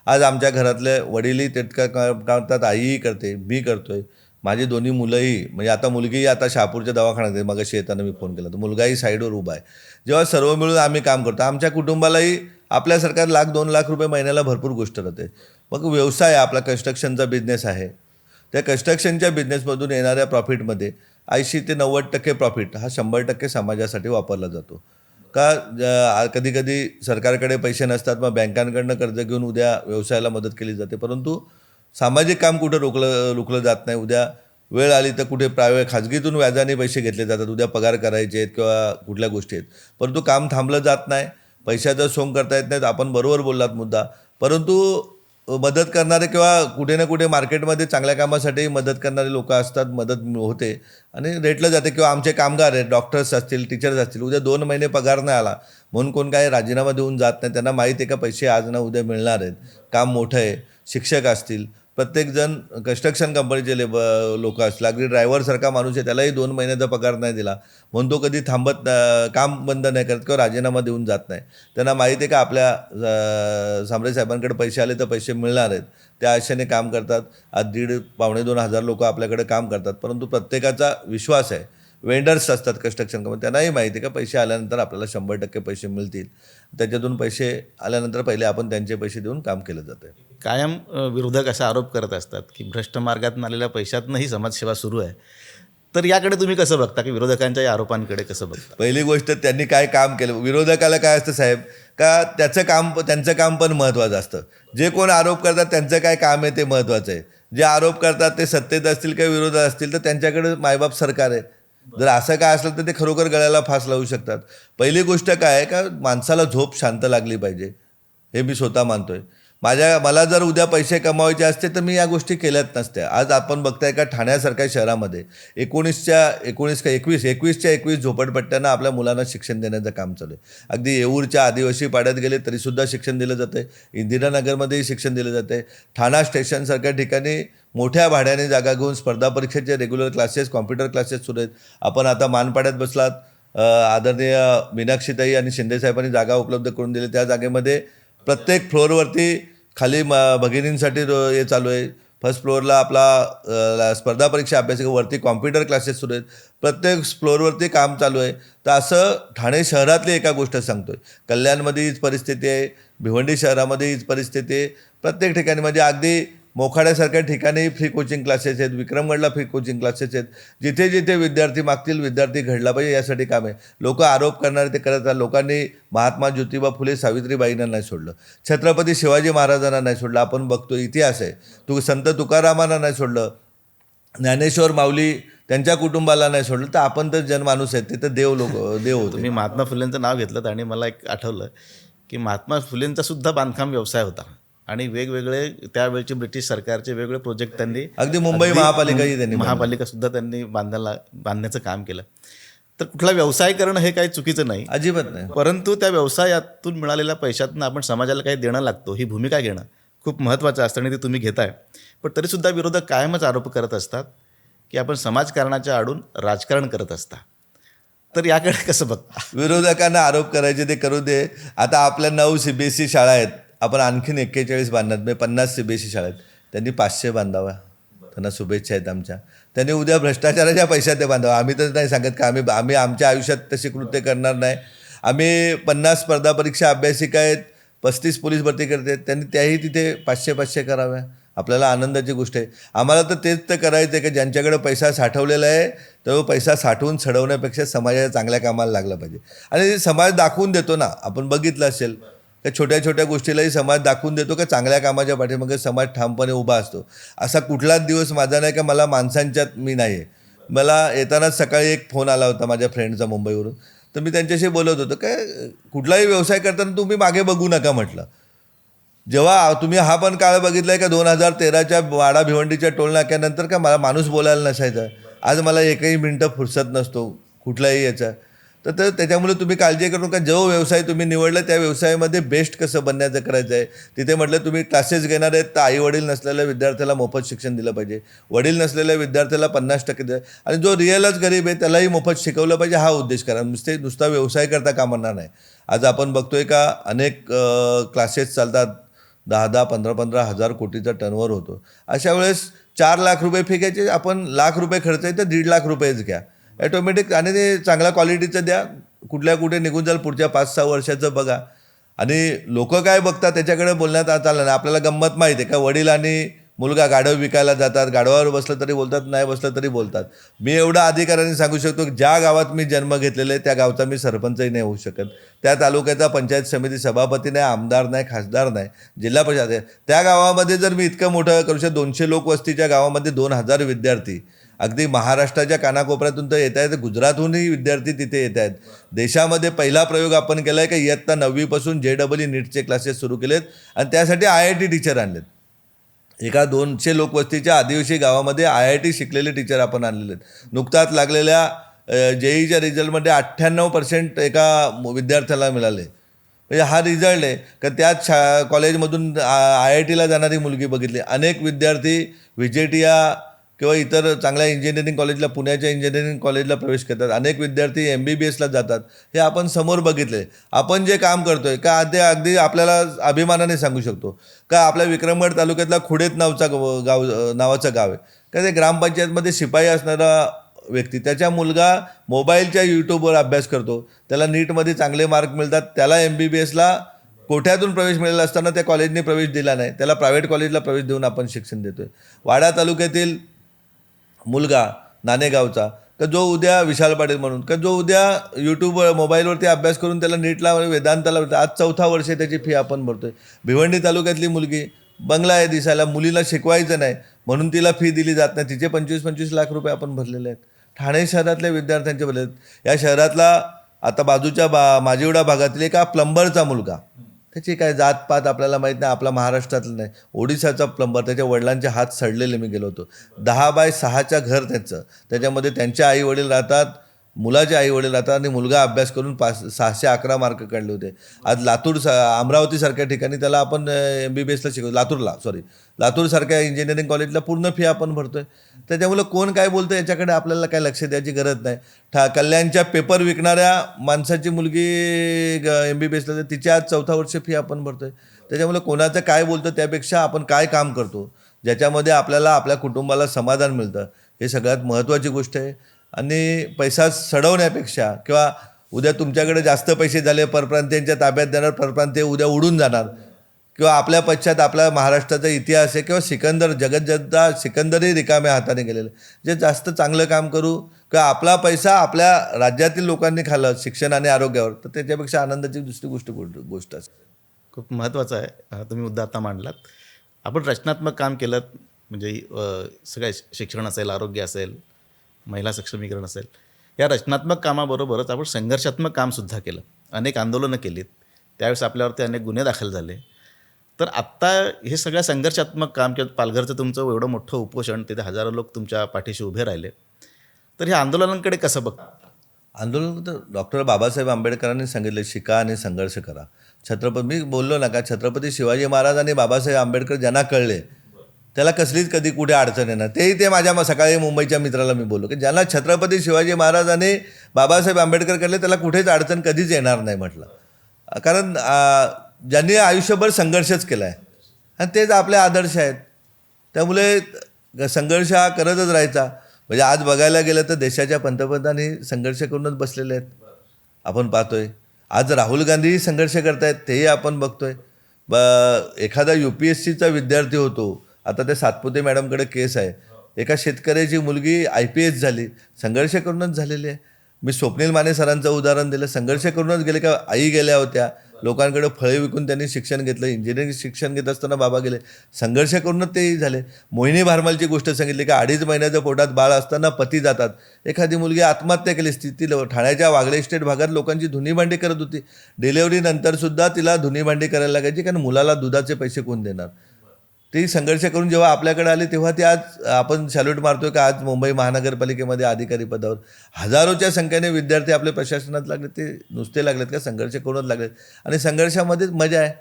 आज आमच्या घरातले वडीलही तितकं करतात, आईही करते, मी करतोय, माझी दोन्ही मुलंही. म्हणजे आता मुलगीही आता शहापूरच्या दवाखान्यात आहे. मगाशी येताना मी फोन केला तर मुलगाही साईडवर उभा आहे. जेव्हा सर्व मिळून आम्ही काम करतो, आमच्या कुटुंबालाही आपल्या सरकार 1,00,000-2 लाख रुपये महिन्याला भरपूर गोष्ट राहते. मग व्यवसाय आपला कन्स्ट्रक्शनचा बिझनेस आहे. त्या कन्स्ट्रक्शनच्या बिझनेसमधून येणाऱ्या प्रॉफिटमध्ये 80 ते 90% प्रॉफिट हा 100% समाजासाठी वापरला जातो. का कधी कधी सरकारकडे पैसे नसतात, मग बँकांकडनं कर्ज घेऊन उद्या व्यवसायाला मदत केली जाते. परंतु सामाजिक काम कुठं रोखलं जात नाही. उद्या वेळ आली तर कुठे खाजगीतून व्याजाने पैसे घेतले जातात. उद्या पगार करायचे आहेत किंवा कुठल्या गोष्टी आहेत, परंतु काम थांबलं जात नाही. पैशाचं सोंग करता येत नाहीत. आपण बरोबर बोललात मुद्दा. परंतु मदत करणारे किंवा कुठे ना कुठे मार्केटमध्ये चांगल्या कामासाठी मदत करणारे लोक असतात, मदत होते आणि रेटलं जाते. किंवा आमचे कामगार आहेत, डॉक्टर्स असतील, टीचर्स असतील, उद्या 2 महिने पगार नाही आला म्हणून कोण काय राजीनामा देऊन जात नाही. त्यांना माहिती आहे का पैसे आज ना उद्या मिळणार आहेत. काम मोठं आहे. शिक्षक असतील, प्रत्येकजण कन्स्ट्रक्शन कंपनीचे लोक असतील, अगदी ड्रायव्हरसारखा माणूस आहे, त्यालाही 2 महिन्याचा पगार नाही दिला म्हणून तो कधी काम बंद नाही करत किंवा राजीनामा देऊन जात नाही. त्यांना माहिती आहे का आपल्या सांबरे साहेबांकडे पैसे आले तर पैसे मिळणार आहेत. त्या आशेने काम करतात. आज 1,500-2,500 हजार लोक आपल्याकडे काम करतात. परंतु प्रत्येकाचा विश्वास आहे. वेंडर्स असतात कन्स्ट्रक्शन कंपनी, त्यांनाही माहिती आहे का पैसे आल्यानंतर आपल्याला 100% पैसे मिळतील. त्याच्यातून पैसे आल्यानंतर पहिले आपण त्यांचे पैसे देऊन काम केलं जातं. कायम विरोधक असा आरोप करत असतात की भ्रष्ट मार्गातून आलेल्या पैशातनंही समाजसेवा सुरू आहे. तर याकडे तुम्ही कसं बघता, की विरोधकांच्या या आरोपांकडे कसं बघता? पहिली गोष्ट, त्यांनी काय काम केलं. विरोधकाला काय असतं साहेब, का त्यांचं काम पण महत्त्वाचं असतं. जे कोण आरोप करतात त्यांचं काय काम आहे ते महत्त्वाचं आहे. जे आरोप करतात ते सत्तेत असतील किंवा विरोधात असतील तर त्यांच्याकडे मायबाप सरकार आहे. जर असं काय असलं तर ते खरोखर गळ्याला फास लावू शकतात. पहिली गोष्ट काय आहे का माणसाला झोप शांत लागली पाहिजे, हे मी स्वतः मानतोय. मला जर उद्या पैसे कमावायचे असते तर मी या गोष्टी केल्याच नसत्या. आज आपण बघताय का ठाण्यासारख्या शहरामध्ये 21 झोपडपट्ट्यांना आपल्या मुलांना शिक्षण देण्याचं काम चालू आहे. अगदी येऊरच्या आदिवासी पाड्यात गेले तरीसुद्धा शिक्षण दिलं जातं आहे. इंदिरानगरमध्येही शिक्षण दिलं जातं आहे. ठाणा स्टेशनसारख्या ठिकाणी मोठ्या भाड्याने जागा घेऊन स्पर्धा परीक्षेचे रेग्युलर क्लासेस, कॉम्प्युटर क्लासेस सुरू आहेत. आपण आता मानपाड्यात बसलात, आदरणीय मीनाक्षीताई आणि शिंदेसाहेबांनी जागा उपलब्ध करून दिली. त्या जागेमध्ये प्रत्येक फ्लोअरवरती खाली भगिनींसाठी हे चालू आहे. फर्स्ट फ्लोअरला आपला स्पर्धा परीक्षा अभ्यासिका, वरती कॉम्प्युटर क्लासेस सुरू आहेत. प्रत्येक फ्लोअरवरती काम चालू आहे. तर असं ठाणे शहरातली एका गोष्ट सांगतोय. कल्याणमध्ये हीच परिस्थिती आहे, भिवंडी शहरामध्ये हीच परिस्थिती आहे. प्रत्येक ठिकाणी म्हणजे अगदी मोखाड्यासारख्या ठिकाणी फ्री कोचिंग क्लासेस आहेत, विक्रमगडला फ्री कोचिंग क्लासेस आहेत. जिथे जिथे विद्यार्थी मागतील विद्यार्थी घडला पाहिजे यासाठी काम आहे. लोक आरोप करणारे ते करत. लोकांनी महात्मा ज्योतिबा फुले सावित्रीबाईंना नाही सोडलं, छत्रपती शिवाजी महाराजांना नाही सोडलं. आपण बघतो इतिहास आहे. संत तुकारामांना नाही सोडलं, ज्ञानेश्वर माऊली त्यांच्या कुटुंबाला नाही सोडलं. तर आपण तर जनमाणूस आहेत, ते तर देव होते. तुम्ही महात्मा फुलेंचं नाव घेतलं आणि मला एक आठवलं की महात्मा फुलेंचा सुद्धा बांधकाम व्यवसाय होता आणि वेगवेगळे त्यावेळचे ब्रिटिश सरकारचे वेगवेगळे प्रोजेक्ट त्यांनी, अगदी मुंबई महापालिका सुद्धा त्यांनी बांधण्याचं काम केलं. तर कुठला व्यवसाय करणं हे काही चुकीचं नाही, अजिबात नाही. परंतु त्या व्यवसायातून मिळालेल्या पैशातून आपण समाजाला काही देणं लागतो, ही भूमिका घेणं खूप महत्त्वाचं असतं आणि ते तुम्ही घेताय. पण तरीसुद्धा विरोधक कायमच आरोप करत असतात की आपण समाजकारणाच्या आडून राजकारण करत असता. तर याकडे कसं बघता? विरोधकांना आरोप करायचे ते करू दे. आता आपल्या 9 CBSE शाळा आहेत, आपण आणखीन 41 बांधणार. 50 CBSE शाळा आहेत, त्यांनी 500 बांधाव्या. त्यांना शुभेच्छा आहेत आमच्या. त्यांनी उद्या भ्रष्टाचाराच्या पैशात ते बांधावं. आम्ही तर नाही सांगत का आम्ही आमच्या आयुष्यात तशी कृत्य करणार नाही. आम्ही 50 स्पर्धा परीक्षा अभ्यासिका आहेत, 35 पोलीस भरती करते, त्यांनी त्याही तिथे 500-500 कराव्या. आपल्याला आनंदाची गोष्ट आहे. आम्हाला तर तेच तर करायचं आहे की ज्यांच्याकडे पैसा साठवलेला आहे तो पैसा साठवून सडवण्यापेक्षा समाजाच्या चांगल्या कामाला लागला पाहिजे. आणि समाज दाखवून देतो ना, आपण बघितलं असेल त्या छोट्या छोट्या गोष्टीलाही समाज दाखवून देतो का चांगल्या कामाच्या पाठीमागे समाज ठामपणे उभा असतो. असा कुठलाच दिवस माझा नाही का मला माणसांच्यात मी नाही आहे. मला येतानाच सकाळी एक फोन आला होता माझ्या फ्रेंडचा मुंबईवरून. तर मी त्यांच्याशी बोलत होतो काय कुठलाही व्यवसाय करताना तुम्ही मागे बघू नका म्हटलं. जेव्हा तुम्ही हा पण काळ बघितला आहे का 2013च्या वाडा भिवंडीच्या टोलनाक्यानंतर का मला माणूस बोलायला नसायचा. आज मला एकही मिनटं फुरसत नसतो कुठलाही याचा. तर त्याच्यामुळे तुम्ही काळजी करू नका. जो व्यवसाय तुम्ही निवडला त्या व्यवसायामध्ये बेस्ट कसं बनण्याचं करायचं आहे. तिथे म्हटलं तुम्ही क्लासेस घेणार आहेत तर आईवडील नसलेल्या विद्यार्थ्याला मोफत शिक्षण दिलं पाहिजे. वडील नसलेल्या विद्यार्थ्याला 50% द्या. आणि जो रिअलच गरीब आहे त्यालाही मोफत शिकवलं पाहिजे. हा उद्देश करा. नुसता व्यवसाय करता कामणार नाही. आज आपण बघतोय का अनेक क्लासेस चालतात, 10-10, 15-15 हजार कोटीचा टर्नओव्हर होतो. अशा वेळेस 4 लाख रुपये फी घ्यायचे, आपण लाख रुपये खर्च आहे तर 1.5 लाख रुपयेच घ्या ॲटोमॅटिक. आणि ते चांगल्या क्वालिटीचं द्या. कुठे निघून जाल पुढच्या 5-6 वर्षाचं बघा. आणि लोक काय बघतात त्याच्याकडे बोलण्यात चाललं नाही. आपल्याला गंमत माहीत आहे का वडील आणि मुलगा गाढव विकायला जातात, गाढवावर बसलं तरी बोलतात, नाही बसलं तरी बोलतात. मी एवढा अधिकाराने सांगू शकतो की ज्या गावात मी जन्म घेतलेला आहे त्या गावचा मी सरपंचही नाही होऊ शकत. त्या तालुक्याचा पंचायत समिती सभापती नाही, आमदार नाही, खासदार नाही, जिल्हा परिषद आहे. त्या गावामध्ये जर मी इतकं मोठं करू शकतो 200 लोकवस्तीच्या गावामध्ये 2000 विद्यार्थी अगदी महाराष्ट्राच्या कानाकोपऱ्यातून तर येत आहेत, गुजरातहूनही विद्यार्थी तिथे येत आहेत. देशामध्ये पहिला प्रयोग आपण केला आहे की इयत्ता 9वीपासून JEE नीटचे क्लासेस सुरू केलेत आणि त्यासाठी IIT टीचर आणलेत. एका 200 लोकवस्तीच्या आदिवासी गावामध्ये IIT शिकलेले टीचर आपण आणलेले आहेत. नुकताच लागलेल्या JEEच्या रिझल्टमध्ये 98% एका विद्यार्थ्याला मिळाले. म्हणजे हा रिझल्ट आहे का त्याच कॉलेजमधून IITला जाणारी मुलगी बघितली. अनेक विद्यार्थी विजेटिया किंवा इतर चांगल्या इंजिनिअरिंग कॉलेजला, पुण्याच्या इंजिनिअरिंग कॉलेजला प्रवेश करतात. अनेक विद्यार्थी MBBSला जातात. हे आपण समोर बघितले. आपण जे काम करतोय का ते अगदी आपल्याला अभिमानाने सांगू शकतो का आपल्या विक्रमगड तालुक्यातला खुडेत नावाचं गाव आहे का ते ग्रामपंचायतमध्ये शिपाई असणारा व्यक्ती, त्याच्या मुलगा मोबाईलच्या यूट्यूबवर अभ्यास करतो, त्याला नीटमध्ये चांगले मार्क मिळतात, त्याला MBBSला कोठ्यातून प्रवेश मिळाला असताना त्या कॉलेजने प्रवेश दिला नाही, त्याला प्रायव्हेट कॉलेजला प्रवेश देऊन आपण शिक्षण देतोय. वाडा तालुक्यातील मुलगा नाणेगावचा का जो उद्या विशाल पाटील म्हणून का जो उद्या यूट्यूबवर मोबाईलवरती अभ्यास करून त्याला नीटला वेदांताला आज 4था वर्ष आहे त्याची फी आपण भरतोय. भिवंडी तालुक्यातली मुलगी बंगला आहे दिसायला, मुलीला शिकवायचं नाही म्हणून तिला फी दिली जात नाही, तिचे 25-25 लाख रुपये आपण भरलेले आहेत. ठाणे शहरातल्या विद्यार्थ्यांचे भरले आहेत. या शहरातला आता बाजूच्या माजिवडा भागातील एका प्लंबरचा मुलगा, त्याची काय जातपात आपल्याला माहीत नाही, आपला महाराष्ट्रातला नाही, ओडिसाचा प्लंबर, त्याच्या वडिलांचे हात सडलेले. मी गेलो होतो. 10x6चं घर त्याचं, त्याच्यामध्ये त्यांचे आईवडील राहतात, मुलाचे आईवडील राहतात आणि मुलगा अभ्यास करून 611 मार्क काढले होते. आज अमरावतीसारख्या ठिकाणी त्याला आपण MBBSला शिकवतो, लातूरसारख्या इंजिनिअरिंग कॉलेजला पूर्ण फी आपण भरतोय. त्याच्यामुळे कोण काय बोलतं याच्याकडे आपल्याला काय लक्ष द्यायची गरज नाही. कल्याणच्या पेपर विकणाऱ्या माणसाची मुलगी MBBSला तिची आज 4था वर्ष फी आपण भरतोय. त्याच्यामुळे कोणाचं काय बोलतं त्यापेक्षा आपण काय काम करतो ज्याच्यामध्ये आपल्याला आपल्या कुटुंबाला समाधान मिळतं हे सगळ्यात महत्त्वाची गोष्ट आहे. आणि पैसा सडवण्यापेक्षा किंवा उद्या तुमच्याकडे जास्त पैसे झाले परप्रांतीयांच्या ताब्यात देणार, परप्रांतीय उद्या उडून जाणार किंवा आपल्या पश्चात आपल्या महाराष्ट्राचा इतिहास आहे किंवा जगज्जेता सिकंदरही रिकाम्या हाताने गेलेले. जे जास्त चांगलं काम करू किंवा आपला पैसा आपल्या राज्यातील लोकांनी खाल्लं शिक्षण आणि आरोग्यावर तर त्याच्यापेक्षा आनंदाची दुसरी गोष्ट असते. खूप महत्त्वाचा आहे हा तुम्ही मुद्दा आता मांडलात. आपण रचनात्मक काम केलं म्हणजे सगळ्या शिक्षण असेल, आरोग्य असेल, महिला सक्षमीकरण असेल, या रचनात्मक कामाबरोबरच आपण संघर्षात्मक कामसुद्धा केलं. अनेक आंदोलनं केलीत, त्यावेळेस आपल्यावरती अनेक गुन्हे दाखल झाले. तर आत्ता हे सगळं संघर्षात्मक काम किंवा पालघरचं तुमचं एवढं मोठं उपोषण, तिथे हजारो लोक तुमच्या पाठीशी उभे राहिले, तर ह्या आंदोलनांकडे कसं बघता? आंदोलन तर डॉक्टर बाबासाहेब आंबेडकरांनी सांगितलं शिका आणि संघर्ष करा. मी बोललो ना का छत्रपती शिवाजी महाराज आणि बाबासाहेब आंबेडकर ज्यांना कळले त्याला कसलीच कधी कुठे अडचण येणार. ते माझ्या सकाळी मुंबईच्या मित्राला मी बोललो की ज्यांना छत्रपती शिवाजी महाराज आणि बाबासाहेब आंबेडकर कळले त्याला कुठेच अडचण कधीच येणार नाही म्हटलं. कारण ज्यांनी आयुष्यभर संघर्षच केला आहे आणि तेच आपले आदर्श आहेत. त्यामुळे संघर्ष हा करतच राहायचा. म्हणजे आज बघायला गेलं तर देशाच्या पंतप्रधानांनी संघर्ष करूनच बसलेले आहेत, आपण पाहतोय. आज राहुल गांधीही संघर्ष करतायत, तेही आपण बघतोय. एखादा UPSCचा विद्यार्थी होतो, आता त्या सातपुते मॅडमकडे केस आहे, एका शेतकऱ्याची मुलगी IPS झाली, संघर्ष करूनच झालेली आहे. मी स्वप्नील माने सरांचं उदाहरण दिलं, संघर्ष करूनच गेले. का आई गेल्या होत्या, लोकांकडे फळे विकून त्यांनी शिक्षण घेतलं, इंजिनिअरिंग शिक्षण घेत असताना बाबा गेले, संघर्ष करूनच तेही झाले. मोहिनी भारमलची गोष्ट सांगितली का 2.5 महिन्याच्या पोटात बाळ असताना पती जातात, एखादी मुलगी आत्महत्या केली, ती ठाण्याच्या वागळे इस्टेट भागात लोकांची धुनीभांडी करत होती, डिलेव्हरीनंतरसुद्धा तिला धुनीभांडी करायला लागायची, कारण मुलाला दुधाचे पैसे कोण देणार. ती संघर्ष करून जेव्हा आपल्याकडे आली तेव्हा ती आज आपण सॅल्यूट मारतोय का आज मुंबई महानगरपालिकेमध्ये अधिकारी पदावर हजारोच्या संख्येने विद्यार्थी आपल्या प्रशासनात लागले. ते नुसते लागलेत का, संघर्ष करूनच लागलेत, आणि संघर्षामध्येच मजा आहे.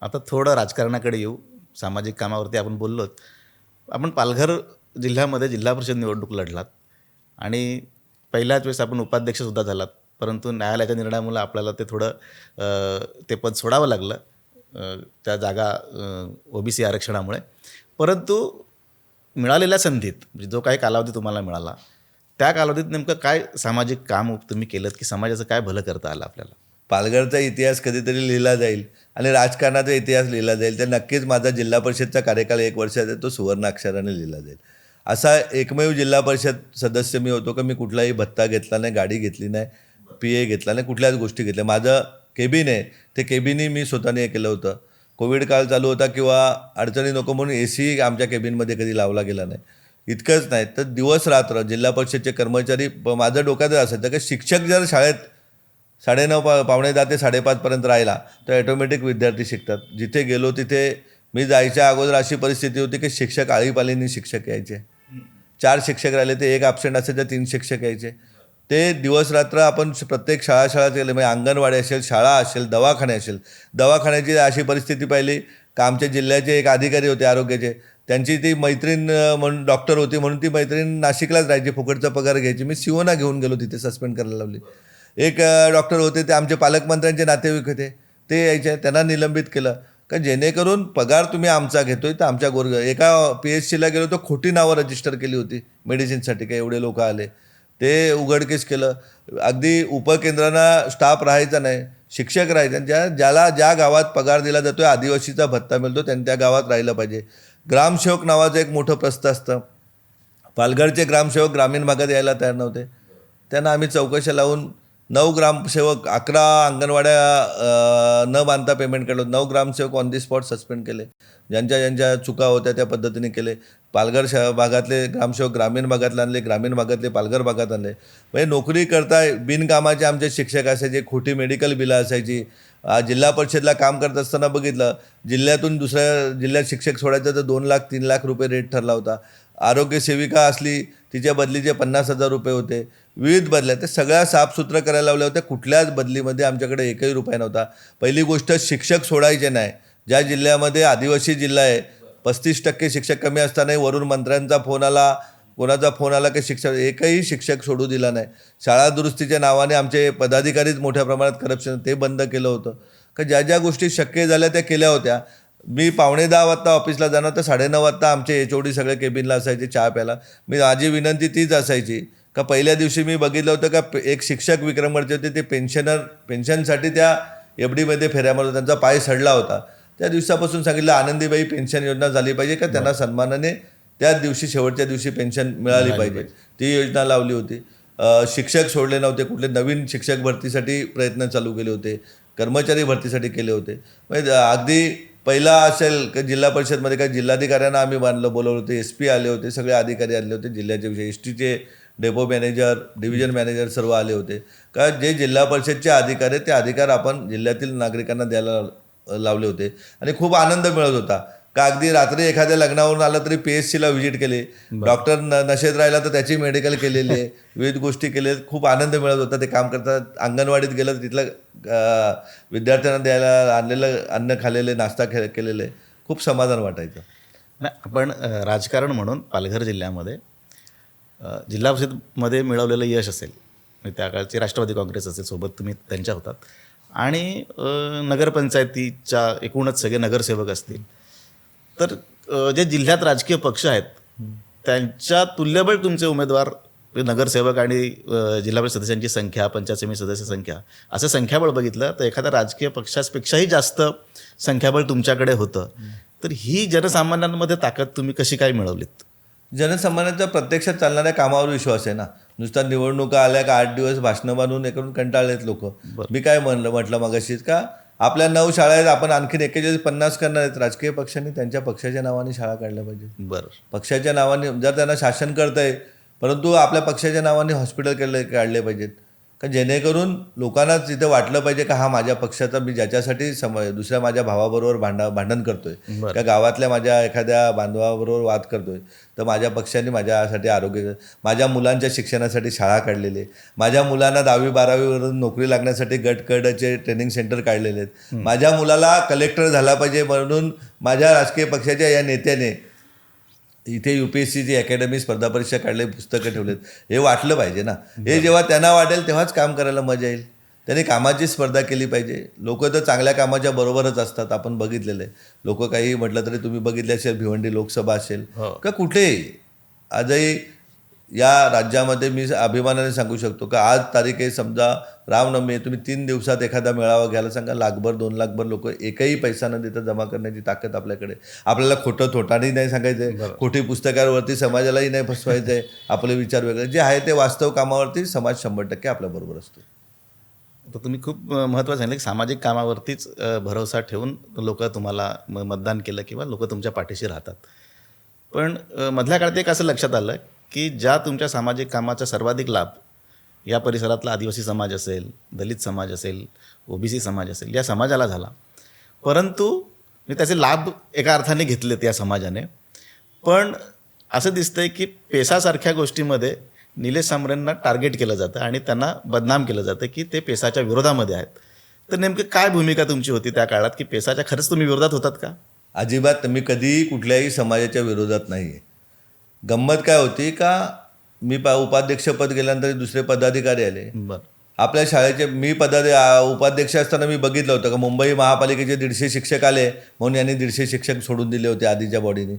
आता थोडं राजकारणाकडे येऊ. सामाजिक कामावरती आपण बोललोत. आपण पालघर जिल्ह्यामध्ये जिल्हा परिषद निवडणूक लढलात आणि पहिल्याच वेळेस आपण उपाध्यक्षसुद्धा झालात, परंतु न्यायालयाच्या निर्णयामुळे आपल्याला ते थोडं ते पद सोडावं लागलं, त्या जागा OBC आरक्षणामुळे. परंतु मिळालेल्या संधीत म्हणजे जो काही कालावधी तुम्हाला मिळाला, त्या कालावधीत नेमकं काय सामाजिक काम तुम्ही केलं की समाजाचं काय भलं करता आलं आपल्याला? पालघरचा इतिहास कधीतरी लिहिला जाईल आणि राजकारणाचा इतिहास लिहिला जाईल, तर नक्कीच माझा जिल्हा परिषदचा कार्यकाळ 1 वर्षाचा तो सुवर्णाक्षराने लिहिला जाईल. असा एकमेव जिल्हा परिषद सदस्य मी होतो का मी कुठलाही भत्ता घेतला नाही, गाडी घेतली नाही, PA घेतला नाही, कुठल्याच गोष्टी घेतल्या. माझं केबिन आहे, ते केबिनही मी स्वतःने केलं होतं. कोविड काळ चालू होता किंवा अडचणी नको म्हणून AC आमच्या केबिनमध्ये कधी लावला गेला नाही. इतकंच नाही तर दिवस रात्र जिल्हा परिषदचे कर्मचारी, माझं डोक्यात असायचं की शिक्षक जर शाळेत 9:30 पावणे 10 ते 5:30 राहिला तर ऑटोमॅटिक विद्यार्थी शिकतात. जिथे गेलो तिथे मी जायच्या अगोदर अशी परिस्थिती होती की शिक्षक आळीपाळीने शिक्षक यायचे. 4 शिक्षक राहिले ते 1 ॲब्सेंट असेल तर 3 शिक्षक यायचे. ते दिवस रात्र आपण प्रत्येक शाळा गेले, म्हणजे अंगणवाडी असेल, शाळा असेल, दवाखाने असेल. दवाखान्याची अशी परिस्थिती पाहिली का आमच्या जिल्ह्याचे एक अधिकारी होते आरोग्याचे, त्यांची ती मैत्रीण म्हणून डॉक्टर होती म्हणून ती मैत्रीण नाशिकलाच राहायची, फुकटचा पगार घ्यायची. मी सिओना घेऊन गेलो, तिथे सस्पेंड करायला लावली. एक डॉक्टर होते, ते आमचे पालकमंत्र्यांचे नातेवाईक होते, ते यायचे, त्यांना निलंबित केलं का जेणेकरून पगार तुम्ही आमचा घेतोय तर आमच्या एका PHCला गेलो तर खोटी नावं रजिस्टर केली होती मेडिसिनसाठी, काय एवढे लोक आले, ते उघडकीस केलं. अगदी उपकेंद्रांना स्टाफ राहायचा नाही, शिक्षक राहायचे. ज्याला ज्या गावात पगार दिला जातो आदिवासीचा भत्ता मिळतो त्यांनी त्या गावात राहिलं पाहिजे. ग्रामसेवक नावाचं एक मोठं प्रस्थ असतं. पालघरचे ग्रामसेवक ग्रामीण भागात यायला तयार नव्हते. त्यांना आम्ही चौकशा लावून 9 ग्रामसेवक, 11 अंगणवाड्या न बांधता पेमेंट केलं. 9 ग्रामसेवक ऑन दी स्पॉट सस्पेंड केले. ज्यांच्या चुका होत्या त्या पद्धतीने केले. पालघर भागातले ग्रामसेवक ग्रामीण भागातले आणले, ग्रामीण भागातले पालघर भागात आणले. म्हणजे नोकरी करताय बिनकामाचे आमचे शिक्षक असायचे, खोटी मेडिकल बिलं असायची. जिल्हा परिषदला काम करत असताना बघितलं, जिल्ह्यातून दुसऱ्या जिल्ह्यात शिक्षक सोडायचं तर 2 लाख 3 लाख रुपये रेट ठरला होता. आरोग्य सेविका असली तिच्या बदलीचे 50,000 रुपये होते. विविध बदल्या त्या सगळ्या साफसूत्र करायला लावल्या होत्या. कुठल्याच बदलीमध्ये आमच्याकडे एकही रुपया नव्हता. पहिली गोष्ट, शिक्षक सोडायचे नाही. ज्या जिल्ह्यामध्ये आदिवासी जिल्हा आहे, 35% शिक्षक कमी असतानाही वरून मंत्र्यांचा फोन आला, कोणाचा फोन आला की शिक्षक, एकही शिक्षक सोडू दिला नाही. शाळा दुरुस्तीच्या नावाने आमचे पदाधिकारीच मोठ्या प्रमाणात करप्शन, ते बंद केलं होतं. का ज्या गोष्टी शक्य झाल्या त्या केल्या होत्या. मी 9:15 वाजता ऑफिसला जाणार तर 9:30 वाजता आमचे HOD सगळे केबिनला असायचे चहा प्यायला. माझी विनंती तीच असायची का पहिल्या दिवशी मी बघितलं होतं का एक शिक्षक विक्रमगडचे होते, ते पेन्शनसाठी त्या FDमध्ये फेऱ्या मारत, त्यांचा पाय सडला होता. त्या दिवसापासून सांगितलं आनंदीबाई पेन्शन योजना झाली पाहिजे का त्यांना सन्मानाने त्याच दिवशी शेवटच्या दिवशी पेन्शन मिळाली पाहिजे, ती योजना लावली होती. शिक्षक सोडले नव्हते, कुठले नवीन शिक्षक भरतीसाठी प्रयत्न चालू केले होते, कर्मचारी भरतीसाठी केले होते. म्हणजे अगदी पहिला असेल का जिल्हा परिषदमध्ये काय जिल्हाधिकाऱ्यांना आम्ही बोलवलं होतं, SP आले होते, सगळे अधिकारी आले होते जिल्ह्याचे विषय, STचे डेपो मॅनेजर, डिव्हिजन मॅनेजर सर्व आले होते. का जे जिल्हा परिषदचे अधिकारी ते अधिकार आपण जिल्ह्यातील नागरिकांना द्यायला लावले होते आणि खूप आनंद मिळत होता. का अगदी रात्री एखाद्या लग्नावरून आलं तरी PHCला व्हिजिट केली, डॉक्टर नशेत राहिला तर त्याची मेडिकल केलेली आहे, विविध गोष्टी केल्या, खूप आनंद मिळत होता ते काम करतात. अंगणवाडीत गेलं तर तिथलं विद्यार्थ्यांना द्यायला आणलेलं अन्न खाल्लेले, नाश्ता केलेले, खूप समाधान वाटायचं. नाही, आपण राजकारण म्हणून पालघर जिल्ह्यामध्ये जिल्हा परिषदमध्ये मिळवलेलं यश असेल, म्हणजे त्या काळची राष्ट्रवादी काँग्रेस असेल, सोबत तुम्ही त्यांच्या होतात, आणि नगरपंचायतीच्या एकूणच सगळे नगरसेवक असतील, तर जे जिल्ह्यात राजकीय पक्ष आहेत त्यांच्या तुल्यबळ तुमचे उमेदवार नगरसेवक आणि जिल्हा परिषद सदस्यांची संख्या, पंचायत समिती सदस्य संख्या, असं संख्याबळ बघितलं तर एखाद्या राजकीय पक्षापेक्षाही जास्त संख्याबळ तुमच्याकडे होतं. तर ही जनसामान्यांमध्ये ताकद तुम्ही कशी काय मिळवलीत? जनसामान्यांचा प्रत्यक्षात चालणाऱ्या कामावर विश्वास आहे ना. नुसता निवडणुका आल्या का 8 दिवस भाषणं बांधून हे करून कंटाळलेत लोक. मी काय म्हटलं मगाशीच का आपल्या 9 शाळा आहेत, आपण आणखीन 41-50 करणार आहेत. राजकीय पक्षांनी त्यांच्या पक्षाच्या नावाने शाळा काढल्या पाहिजे. बरं, पक्षाच्या नावाने जर त्यांना शासन करतंय, परंतु आपल्या पक्षाच्या नावाने हॉस्पिटल काढले पाहिजेत का जेणेकरून लोकांना तिथं वाटलं पाहिजे का हा माझ्या पक्षाचा, मी ज्याच्यासाठी दुसऱ्या माझ्या भावाबरोबर भांडण करतोय का गावातल्या माझ्या एखाद्या बांधवाबरोबर वाद करतोय, तर माझ्या पक्षाने माझ्यासाठी आरोग्य, माझ्या मुलांच्या शिक्षणासाठी शाळा काढलेली आहे, माझ्या मुलांना 10वी-12वीवरून नोकरी लागण्यासाठी गटचे ट्रेनिंग सेंटर काढलेले आहेत, माझ्या मुलाला कलेक्टर झाला पाहिजे म्हणून माझ्या राजकीय पक्षाच्या या नेत्याने इथे UPSCची अकॅडमी स्पर्धा परीक्षा काढले, पुस्तकं ठेवलेत. हे वाटलं पाहिजे ना. हे जेव्हा त्यांना वाटेल तेव्हाच काम करायला मजा येईल. त्यांनी कामाची स्पर्धा केली पाहिजे. लोक तर चांगल्या कामाच्या बरोबरच असतात, आपण बघितलेलं आहे. लोक काही म्हटलं तरी तुम्ही बघितले असेल, भिवंडी लोकसभा असेल का कुठेही आजही या राज्यामध्ये मी अभिमानाने सांगू शकतो का आज तारीख आहे, समजा रामनवमी, तुम्ही 3 दिवसात एखादा मेळावा घ्यायला सांगा, 1,00,000 2,00,000 लोक एकही पैसा न देता जमा करण्याची ताकद आपल्याकडे. आपल्याला खोटं थोटाही नाही सांगायचं आहे, खोटी पुस्तकावरती समाजालाही नाही फसवायचं आहे. आपले विचार वेगळे जे आहे ते वास्तव कामावरती समाज 100% आपल्याबरोबर असतो. तर तुम्ही खूप महत्त्वाचं सांगितलं की सामाजिक कामावरतीच भरोसा ठेवून लोक तुम्हाला मतदान केलं किंवा लोक तुमच्या पाठीशी राहतात. पण मधल्या काळात एक असं लक्षात आलं की ज्या तुमच्या सामाजिक कामाचा सर्वाधिक लाभ या परिसरातला आदिवासी समाज असेल, दलित समाज असेल, OBC समाज असेल, या समाजाला झाला, परंतु मी त्याचे लाभ एका अर्थाने घेतलेत या समाजाने. पण असं दिसतंय की पेसासारख्या गोष्टीमध्ये निलेश सांबरेंना टार्गेट केलं जातं आणि त्यांना बदनाम केलं जातं की ते पेसाच्या विरोधामध्ये आहेत. तर नेमकं काय भूमिका तुमची होती त्या काळात की पेसाच्या खरंच तुम्ही विरोधात होतात का? अजिबात. मी कधीही कुठल्याही समाजाच्या विरोधात नाही आहे. गंमत काय होती का मी उपाध्यक्षपद गेल्यानंतर दुसरे पदाधिकारी आले. बरं, आपल्या शाळेचे मी उपाध्यक्ष असताना मी बघितलं होतं का मुंबई महापालिकेचे 150 शिक्षक आले म्हणून यांनी 150 शिक्षक सोडून दिले होते आधीच्या बॉडीने.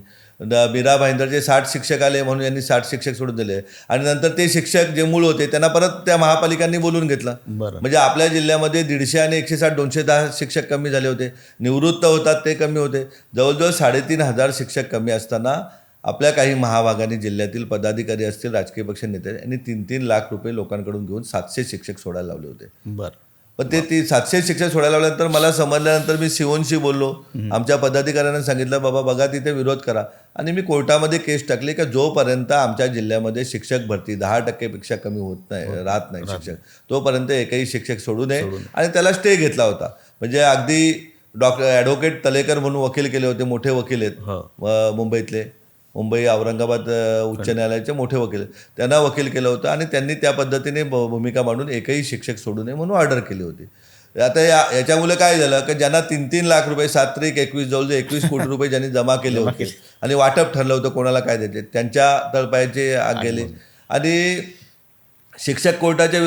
मीरा भाईंदरचे 60 शिक्षक आले म्हणून यांनी 60 शिक्षक सोडून दिले. आणि नंतर ते शिक्षक जे मूळ होते त्यांना परत त्या महापालिकांनी बोलून घेतलं. म्हणजे आपल्या जिल्ह्यामध्ये 150 आणि 160 210 शिक्षक कमी झाले होते. निवृत्त होतात ते कमी होते. जवळजवळ 3,500 शिक्षक कमी असताना आपल्या काही महाभागाने जिल्ह्यातील पदाधिकारी असतील, राजकीय पक्ष नेते यांनी 3-3 लाख रुपये लोकांकडून घेऊन 700 शिक्षक सोडायला लावले होते. बरं. पण ते 700 शिक्षक सोडायला लावल्यानंतर मला समजल्यानंतर मी सिओनशी बोललो, आमच्या पदाधिकाऱ्यांना सांगितलं बाबा बघा तिथे विरोध करा. आणि मी कोर्टामध्ये केस टाकली की जोपर्यंत आमच्या जिल्ह्यामध्ये शिक्षक भरती 10% कमी होत नाही, राहत नाही शिक्षक, तोपर्यंत एकही शिक्षक सोडू नये. आणि त्याला स्टे घेतला होता. म्हणजे अगदी ॲडव्होकेट तलेकर म्हणून वकील केले होते, मोठे वकील आहेत मुंबईतले, मुंबई औरंगाबाद उच्च न्यायालयाचे मोठे वकील, त्यांना वकील केलं होतं आणि त्यांनी त्या पद्धतीने भूमिका मांडून एकही शिक्षक सोडू नये म्हणून ऑर्डर केली होती. आता याच्यामुळे काय झालं की ज्यांना 3-3 लाख रुपये 7-21 जवळजवळ 21 कोटी रुपये ज्यांनी जमा केले होते आणि वाटप ठरलं होतं कोणाला काय द्यायचे, त्यांच्या तळपायाचे आग गेले. आणि शिक्षक कोर्टाच्या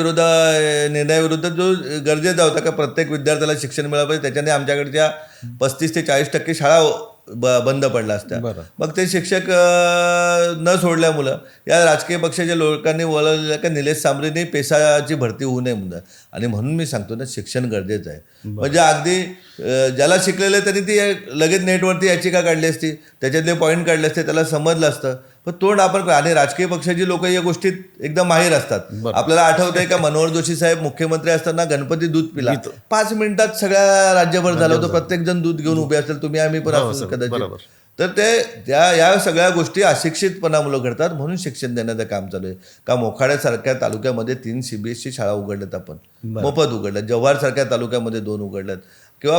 निर्णयाविरुद्ध जो गरजेचा होता का प्रत्येक विद्यार्थ्याला शिक्षण मिळालं पाहिजे, त्याच्याने आमच्याकडच्या 35 ते 40% शाळा बंद पडल्या असत्या. मग ते शिक्षक न सोडल्यामुळं या राजकीय पक्षाच्या लोकांनी वळवलेलं का निलेश सांबरेंनी पेसाची भरती होऊ नये म्हणून. आणि म्हणून मी सांगतो ना, शिक्षण गरजेचं आहे. म्हणजे अगदी ज्याला शिकलेलं त्यांनी ती लगेच नेटवरती याचिका काढली असती, त्याच्यातले पॉईंट काढले असते, त्याला समजलं असतं. पण तोंड आपण, आणि राजकीय पक्षाची लोक या गोष्टीत एकदम माहीर असतात. आपल्याला आठवतंय का मनोहर जोशी साहेब मुख्यमंत्री असताना गणपती दूध पिला, 5 मिनिटात सगळ्या राज्यभर झालं होतं. प्रत्येक जण दूध घेऊन उभे असेल, तुम्ही आम्ही पण असू कदाचित. तर ते या सगळ्या गोष्टी अशिक्षितपणामुळे घडतात. म्हणून शिक्षण देण्याचं काम चालू आहे. का मोखाड्यासारख्या तालुक्यामध्ये 3 CBSE शाळा उघडल्यात, आपण मोफत उघडल्यात. जव्हारसारख्या तालुक्यामध्ये 2 उघडल्यात. किंवा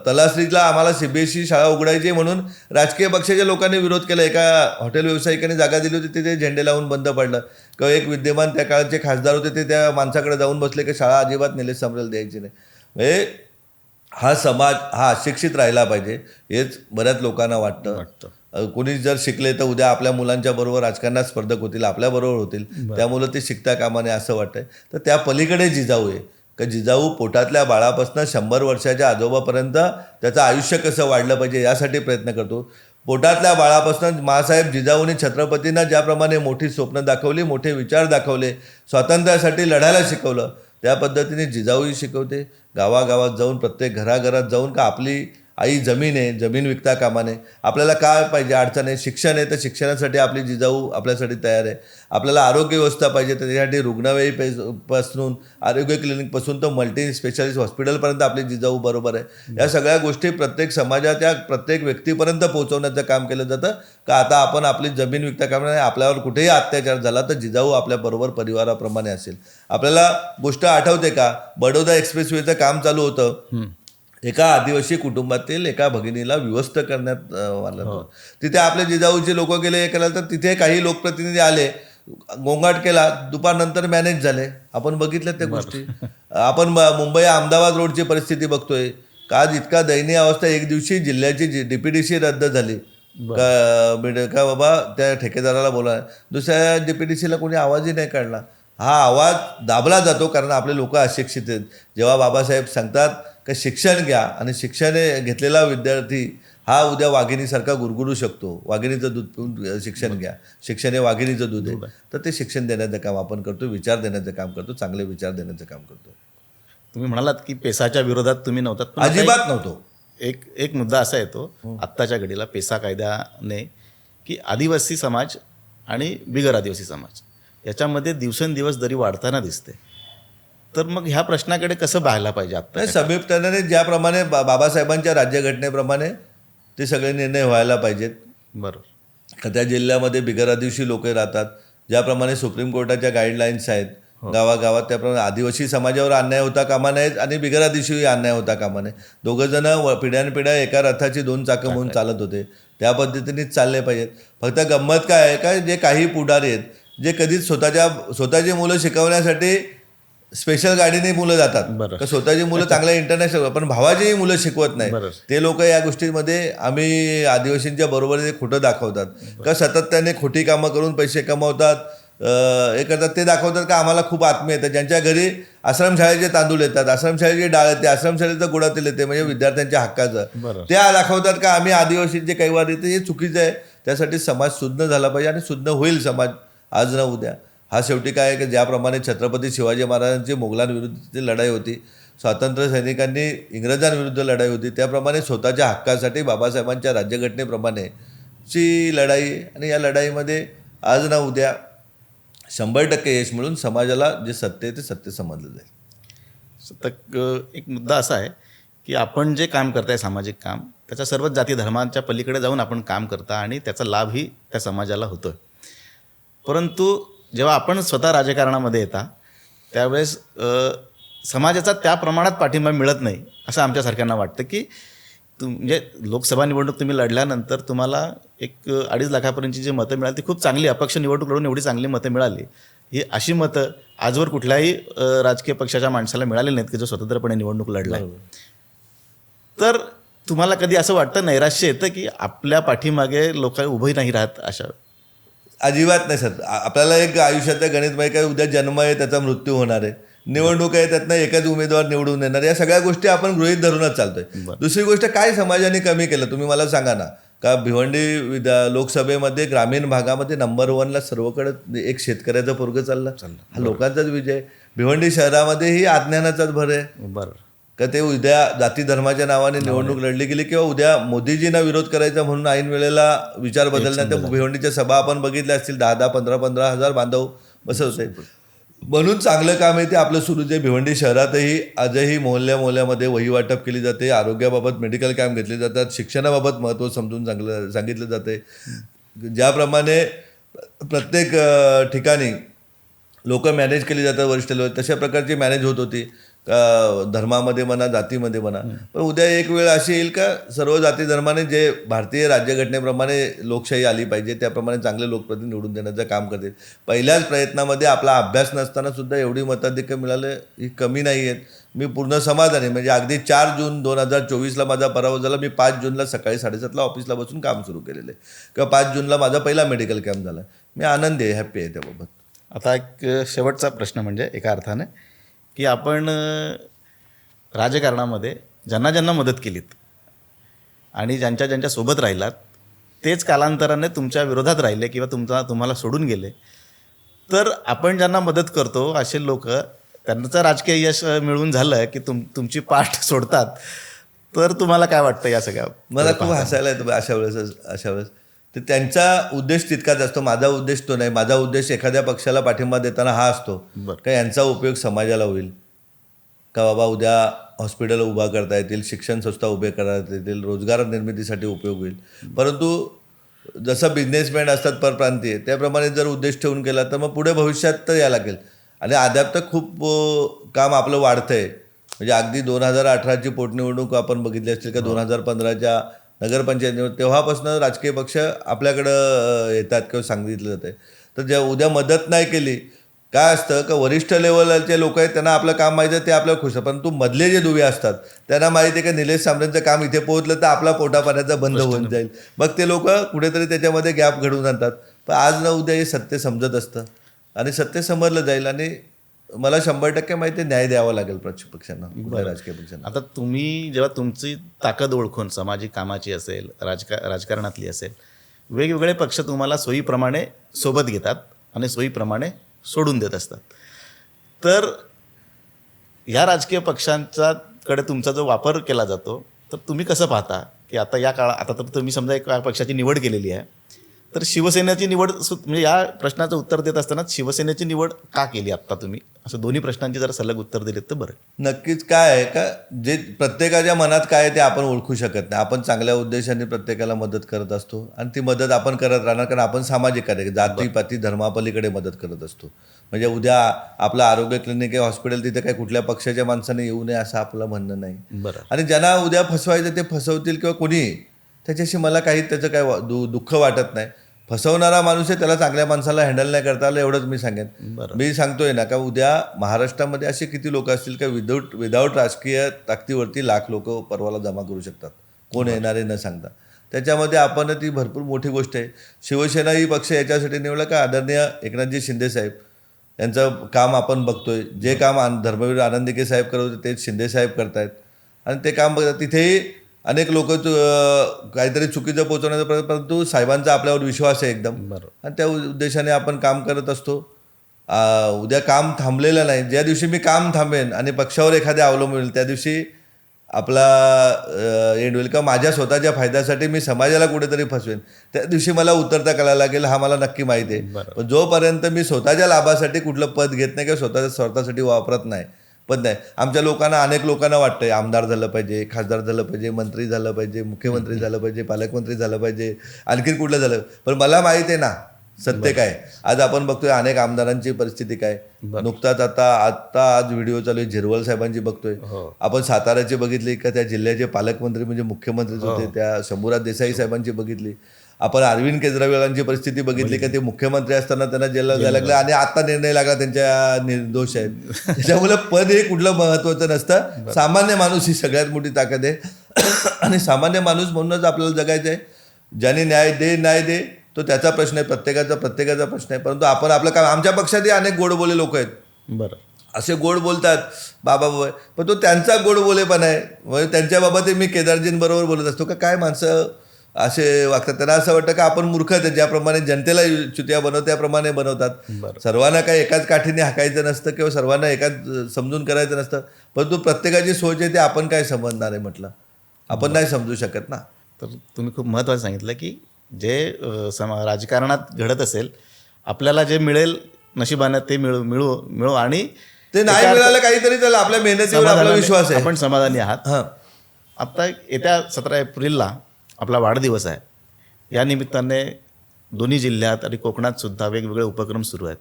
तलासरीला आम्हाला CBSE शाळा उघडायची म्हणून राजकीय पक्षाच्या लोकांनी विरोध केला. एका हॉटेल व्यावसायिकाने जागा दिली होती, तिथे झेंडे लावून बंद पडलं. किंवा एक विद्यमान त्या काळाचे खासदार होते, ते त्या माणसाकडे जाऊन बसले की शाळा अजिबात निलेश सांबरेला द्यायची नाही. म्हणजे हा समाज हा अशिक्षित राहिला पाहिजे हेच बऱ्याच लोकांना वाटतं. कोणी जर शिकले तर उद्या आपल्या मुलांच्या बरोबर राजकारणात स्पर्धक होतील, आपल्याबरोबर होतील, त्यामुळं ते शिकता कामा नये असं वाटतंय. तर त्या पलीकडे जिजाऊ आहे का जिजाऊ पोटातल्या बाळापासून 100 वर्षाच्या आजोबापर्यंत त्याचं आयुष्य कसं वाढलं पाहिजे यासाठी प्रयत्न करतो. पोटातल्या बाळापासून माँसाहेब जिजाऊंनी छत्रपतींना ज्याप्रमाणे मोठी स्वप्न दाखवली, मोठे विचार दाखवले, स्वातंत्र्यासाठी लढायला शिकवलं, त्या पद्धतीने जिजाऊही शिकवते. गावागावात जाऊन, प्रत्येक घराघरात जाऊन, का आपली आई जमीन आहे, जमीन विकता कामा नये. आपल्याला काय पाहिजे, अडचण आहे, शिक्षण आहे, तर शिक्षणासाठी आपली जिजाऊ आपल्यासाठी तयार आहे. आपल्याला आरोग्य व्यवस्था पाहिजे, तर त्यासाठी रुग्णवाहिकेपासून, आरोग्य क्लिनिकपासून तर मल्टी स्पेशालिस्ट हॉस्पिटलपर्यंत आपली जिजाऊ बरोबर आहे. या सगळ्या गोष्टी प्रत्येक समाजाच्या प्रत्येक व्यक्तीपर्यंत पोहोचवण्याचं काम केलं जातं. का आता आपण आपली जमीन विकता कामा नये, आपल्यावर कुठेही अत्याचार झाला तर जिजाऊ आपल्याबरोबर परिवाराप्रमाणे असेल. आपल्याला गोष्ट आठवते का, बडोदा एक्सप्रेसवेचं काम चालू होतं. एका आदिवासी कुटुंबातील एका भगिनीला विवस्त करण्यात आलं होतं. तिथे आपले जिजाऊचे लोक गेले, हे केलं, तर तिथे काही लोकप्रतिनिधी आले, गोंगाट केला, दुपारनंतर मॅनेज झाले. आपण बघितल्या त्या गोष्टी. आपण मुंबई अहमदाबाद रोडची परिस्थिती बघतोय का, आज इतका दयनीय अवस्था. एक दिवशी जिल्ह्याची DPDC रद्द झाली का बाबा त्या ठेकेदाराला बोला, दुसऱ्या DPDCला कोणी आवाजही नाही काढला. हा आवाज दाबला जातो कारण आपले लोक अशिक्षित आहेत. जेव्हा बाबासाहेब सांगतात का शिक्षण घ्या, आणि शिक्षण घेतलेला विद्यार्थी हा उद्या वाघिणीसारखा गुरगुरू शकतो. वाघिणीचं दूध पिऊन शिक्षण घ्या, शिक्षण हे वाघिणीचं दूध आहे. तर ते शिक्षण देण्याचं काम आपण करतो, विचार देण्याचं काम करतो, चांगले विचार देण्याचं काम करतो. तुम्ही म्हणालात की पेसाच्या विरोधात तुम्ही नव्हतात, पण अजिबात नव्हतो. एक मुद्दा असा येतो आत्ताच्या घडीला पेसा कायद्याने, की आदिवासी समाज आणि बिगर आदिवासी समाज याच्यामध्ये दिवसेंदिवस दरी वाढताना दिसते. तर मग ह्या प्रश्नाकडे कसं पाहायला पाहिजे आता? नाही, संविधानाने ज्याप्रमाणे बाबासाहेबांच्या राज्यघटनेप्रमाणे ते सगळे निर्णय व्हायला पाहिजेत. बरोबर. का त्या जिल्ह्यामध्ये बिगर आदिवासी लोक राहतात, ज्याप्रमाणे सुप्रीम कोर्टाच्या गाईडलाईन्स आहेत गावागावात, त्याप्रमाणे आदिवासी समाजावर अन्याय होता कामा नये आणि बिगर आदिवासी अन्याय होता कामा नये. दोघंजणं पिढ्यानपिढ्या एका रथाची 2 चाकं म्हणून चालत होते, त्या पद्धतीनेच चालले पाहिजेत. फक्त गंमत काय आहे का, जे काही पुढारी आहेत जे कधीच स्वतःची मुलं शिकवण्यासाठी स्पेशल गाडीने मुलं जातात, का स्वतःची मुलं चांगल्या इंटरनॅशनल, पण भावाचीही मुलं शिकवत नाही. ते लोक या गोष्टीमध्ये आम्ही आदिवासींच्या बरोबरीने खोटं दाखवतात का, सातत्याने खोटी कामं करून पैसे कमवतात, हे करतात. ते दाखवतात का आम्हाला खूप आत्मीय येतं. ज्यांच्या घरी आश्रमशाळेचे तांदूळ येतात, आश्रमशाळेची डाळ येते, आश्रमशाळेचं गुळातील येते, म्हणजे विद्यार्थ्यांच्या हक्काचं, त्या दाखवतात का आम्ही आदिवासींचे काही वाद येते. हे चुकीचं आहे. त्यासाठी समाज शुद्ध झाला पाहिजे, आणि शुद्ध होईल समाज आज ना उद्या. हा शेवटी काय आहे की ज्याप्रमाणे छत्रपती शिवाजी महाराजांची मोगलांविरुद्धची लढाई होती, स्वातंत्र्य सैनिकांनी इंग्रजांविरुद्ध लढाई होती, त्याप्रमाणे स्वतःच्या हक्कासाठी बाबासाहेबांच्या राज्यघटनेप्रमाणे ची लढाई. आणि या लढाईमध्ये आज ना उद्या 100% यश मिळून समाजाला जे सत्य आहे ते सत्य समजलं जाईल. तर एक मुद्दा असा आहे की आपण जे काम करताय सामाजिक काम, त्याच्या सर्वच जाती धर्मांच्या पलीकडे जाऊन आपण काम करता आणि त्याचा लाभही त्या समाजाला होतो. परंतु जेव्हा आपण स्वतः राजकारणामध्ये येता त्यावेळेस समाजाचा त्या प्रमाणात पाठिंबा मिळत नाही असं आमच्यासारख्यांना वाटतं. की म्हणजे लोकसभा निवडणूक तुम्ही लढल्यानंतर तुम्हाला एक 2.5 लाखापर्यंतची जी मतं मिळाली ती खूप चांगली, अपक्ष निवडणूक लढून एवढी चांगली मतं मिळाली. ही अशी मतं आजवर कुठल्याही राजकीय पक्षाच्या माणसाला मिळालेली नाहीत की जो स्वतंत्रपणे निवडणूक लढला. तर तुम्हाला कधी असं वाटतं, नैराश्य येतं की आपल्या पाठीमागे लोक उभे नाही राहत अशा? अजिबात नाही सर. आपल्याला एक आयुष्यातलं गणित माहिती आहे, उद्या जन्म आहे त्याचा मृत्यू होणार आहे, निवडणूक आहे त्यातनं एकच उमेदवार निवडून येणार. या सगळ्या गोष्टी आपण गृहीत धरूनच चालतोय. दुसरी गोष्ट, काय समाजाने कमी केलं तुम्ही मला सांगा ना. का भिवंडी लोकसभेमध्ये ग्रामीण भागामध्ये नंबर 1ला सर्वकडे एक शेतकऱ्याचं पोरगं चाललं. हा लोकांचाच विजय. भिवंडी शहरामध्येही अज्ञानाचाच भर आहे. बरं. का ते उद्या जाती धर्माच्या नावाने निवडणूक लढली गेली, किंवा उद्या मोदीजींना विरोध करायचा म्हणून ऐन वेळेला विचार बदलण्यात. त्या भिवंडीच्या सभा आपण बघितल्या असतील, 10,000, 15,000 हजार बांधव बसवते. म्हणून चांगलं काम आहे ते आपलं सुरूच आहे. भिवंडी शहरातही आजही मोहल्ल्यामध्ये वही वाटप केली जाते, आरोग्याबाबत मेडिकल कॅम्प घेतले जातात, शिक्षणाबाबत महत्त्व समजून सांगितलं जाते. ज्याप्रमाणे प्रत्येक ठिकाणी लोक मॅनेज केली जातात वरिष्ठ लेवल, तशा प्रकारची मॅनेज होत होती धर्मामध्ये म्हणा, जातीमध्ये म्हणा. पण उद्या एक वेळ अशी येईल का सर्व जाती धर्माने जे भारतीय राज्यघटनेप्रमाणे लोकशाही आली पाहिजे त्याप्रमाणे चांगले लोकप्रतिनिधी निवडून देण्याचं काम करतील. पहिल्याच प्रयत्नामध्ये आपला अभ्यास नसताना सुद्धा एवढी मताधिक्य मिळालं ही कमी नाही आहेत. मी पूर्ण समाधानी. म्हणजे अगदी 4 जून 2024ला माझा पराभव झाला. मी 5 जूनला सकाळी 7:30ला ऑफिसला बसून काम सुरू केलेलं आहे, किंवा 5 जूनला माझा पहिला मेडिकल कॅम्प झाला. मी आनंदी आहे, हॅप्पी आहे त्याबाबत. आता एक शेवटचा प्रश्न म्हणजे एका अर्थाने की आपण राजकारणामध्ये ज्यांना ज्यांना मदत केलीत आणि ज्यांच्या ज्यांच्या सोबत राहिलात तेच कालांतराने तुमच्या विरोधात राहिले किंवा तुम्हाला सोडून गेले, तर आपण ज्यांना मदत करतो असे लोक त्यांचं राजकीय यश मिळवून झालं की तुमची पाठ सोडतात, तर तुम्हाला काय वाटतं या सगळ्या? मला खूप हसायला येतं अशा वेळेस तर त्यांचा उद्देश तितकाच असतो, माझा उद्देश तो नाही. माझा उद्देश एखाद्या पक्षाला पाठिंबा देताना हा असतो बरं. का यांचा उपयोग समाजाला होईल, का बाबा उद्या हॉस्पिटल उभा करता येतील, शिक्षण संस्था उभे करता येतील, रोजगार निर्मितीसाठी उपयोग होईल. परंतु जसं बिझनेसमॅन असतात परप्रांतीय, त्याप्रमाणे जर उद्देश ठेवून केला तर मग पुढे भविष्यात तर यायला लागेल. आणि अद्याप तर खूप काम आपलं वाढतंय. म्हणजे अगदी 2018ची पोटनिवडणूक आपण बघितली असतील का, 2015च्या नगरपंचायत निवडणूक, तेव्हापासून राजकीय पक्ष आपल्याकडं येतात किंवा सांगितलं जातं. तर ज्या उद्या मदत नाही केली, काय असतं का वरिष्ठ लेवलचे लोक आहेत त्यांना आपलं काम माहिती आहे, ते आपल्याला खुश आहे. परंतु मधले जे दुवे असतात त्यांना माहिती आहे का निलेश सांबरेंचं काम इथे पोहोचलं तर आपला पोटापाण्याचा बंद होऊन जाईल. मग ते लोक कुठेतरी त्याच्यामध्ये गॅप घडवून आणतात. पण आज ना उद्या हे सत्य समजत असतं आणि सत्य समजलं जाईल. आणि मला 100% माहिती आहे न्याय द्यावा लागेल पक्षांना, कुठल्या राजकीय पक्षांना. आता तुम्ही जेव्हा तुमची ताकद ओळखून सामाजिक कामाची असेल, राजकारणातली असेल, वेगवेगळे पक्ष तुम्हाला सोयीप्रमाणे सोबत घेतात आणि सोयीप्रमाणे सोडून देत असतात. तर या राजकीय पक्षांच्याकडे तुमचा जो वापर केला जातो, तर तुम्ही कसं पाहता की आता या काळात, आता तर तुम्ही समजा एका पक्षाची निवड केलेली आहे, तर शिवसेनेची निवड म्हणजे या प्रश्नाचं उत्तर देत असताना शिवसेनेची निवड का केली आत्ता तुम्ही, असं दोन्ही प्रश्नांची जरा सलग उत्तर दिलेत तर बरं. नक्कीच काय आहे का, जे प्रत्येकाच्या मनात काय आहे ते आपण ओळखू शकत नाही. आपण चांगल्या उद्देशाने प्रत्येकाला मदत करत असतो आणि ती मदत आपण करत राहणार, कारण आपण सामाजिक कार्य, जातीपाती धर्मापलीकडे मदत करत असतो. म्हणजे उद्या आपलं आरोग्य क्लिनिक आहे, हॉस्पिटल, तिथे काही कुठल्या पक्षाच्या माणसाने येऊ नये असं आपलं म्हणणं नाही. बरं. आणि ज्यांना उद्या फसवायचं ते फसवतील किंवा कोणी, त्याच्याशी मला काही त्याचं काय दुःख वाटत नाही. फसवणारा माणूस आहे, त्याला चांगल्या माणसाला हँडल नाही करता आलं एवढंच मी सांगेन. बरं. मी सांगतोय ना का उद्या महाराष्ट्रामध्ये असे किती लोक असतील का विदाऊट राजकीय ताकदीवरती लाख लोक परवाला जमा करू शकतात, कोण येणारे न सांगता. त्याच्यामध्ये आपण ती भरपूर मोठी गोष्ट आहे. शिवसेना ही पक्ष याच्यासाठी निवडला का आदरणीय एकनाथजी शिंदे साहेब यांचं काम आपण बघतोय. जे काम धर्मवीर आनंदिके साहेब करत होते तेच शिंदे साहेब करतायत आणि ते काम बघतात. तिथेही अनेक लोक काहीतरी चुकीचं पोहोचवण्याचा प्रयत्न, परंतु साहेबांचा आपल्यावर विश्वास आहे एकदम, आणि त्या उद्देशाने आपण काम करत असतो. उद्या काम थांबलेलं नाही. ज्या दिवशी मी काम थांबेन आणि पक्षावर एखाद्या अवलंबून होईल त्या दिवशी आपला एंड होईल. का माझ्या स्वतःच्या फायद्यासाठी मी समाजाला कुठेतरी फसवेन, त्या दिवशी मला उतरता कळायला लागेल, हा मला नक्की माहिती आहे. पण जोपर्यंत मी स्वतःच्या लाभासाठी कुठलं पद घेत नाही किंवा स्वतःच्या स्वार्थासाठी वापरत नाही पण नाही. आमच्या लोकांना, अनेक लोकांना वाटतंय आमदार झालं पाहिजे, खासदार झालं पाहिजे, मंत्री झालं पाहिजे, मुख्यमंत्री झालं पाहिजे, पालकमंत्री झालं पाहिजे, आणखीन कुठलं झालं. पण मला माहिती आहे ना सत्य काय. आज आपण बघतोय अनेक आमदारांची परिस्थिती काय. नुकताच आता आज व्हिडिओ चालू आहे झिरवळ साहेबांची बघतोय आपण, साताऱ्याची बघितली का, त्या जिल्ह्याचे पालकमंत्री म्हणजे मुख्यमंत्रीच होते, त्या शंभूराज देसाई साहेबांची बघितली. आपण अरविंद केजरीवालांची परिस्थिती बघितली का, ते मुख्यमंत्री असताना त्यांना जेलला जायला लागलं आणि आता निर्णय लागला त्यांच्या निर्दोष आहेत. त्याच्यामुळे पद हे कुठलं महत्त्वाचं नसतं. सामान्य माणूस ही सगळ्यात मोठी ताकद आहे आणि सामान्य माणूस म्हणूनच आपल्याला जगायचं आहे. ज्याने न्याय दे तो त्याचा प्रश्न आहे, प्रत्येकाचा प्रश्न आहे. परंतु आपण आपलं काम, आमच्या पक्षातही अनेक गोडबोले लोक आहेत. बरं. असे गोड बोलतात बाबा, पण तो त्यांचा गोडबोलेपणा आहे. म्हणजे त्यांच्याबाबत मी केदारजींबरोबर बोलत असतो का, काय माणसं असे वागतात. त्यांना असं वाटतं का आपण मूर्ख आहेत, ज्याप्रमाणे जनतेला चुत्या बनवतात त्याप्रमाणे बनवतात. सर्वांना काही एकाच काठीने हाकायचं नसतं किंवा सर्वांना एकाच समजून करायचं नसतं. परंतु प्रत्येकाची सोच आहे ते आपण काय समजणार आहे म्हटलं, आपण नाही समजू शकत ना. तर तुम्ही खूप महत्त्वाचं सांगितलं की जे राजकारणात घडत असेल, आपल्याला जे मिळेल नशिबानं ते मिळो आणि ते नाही मिळालं काहीतरी त्याला आपल्या मेहनतीवर आपला विश्वास आहे, आपण समाधानी आहात. हां. आता येत्या 17 एप्रिलला आपला वाढदिवस आहे. या निमित्ताने दोन्ही जिल्ह्यात आणि कोकणात सुद्धा वेगवेगळे उपक्रम सुरू आहेत.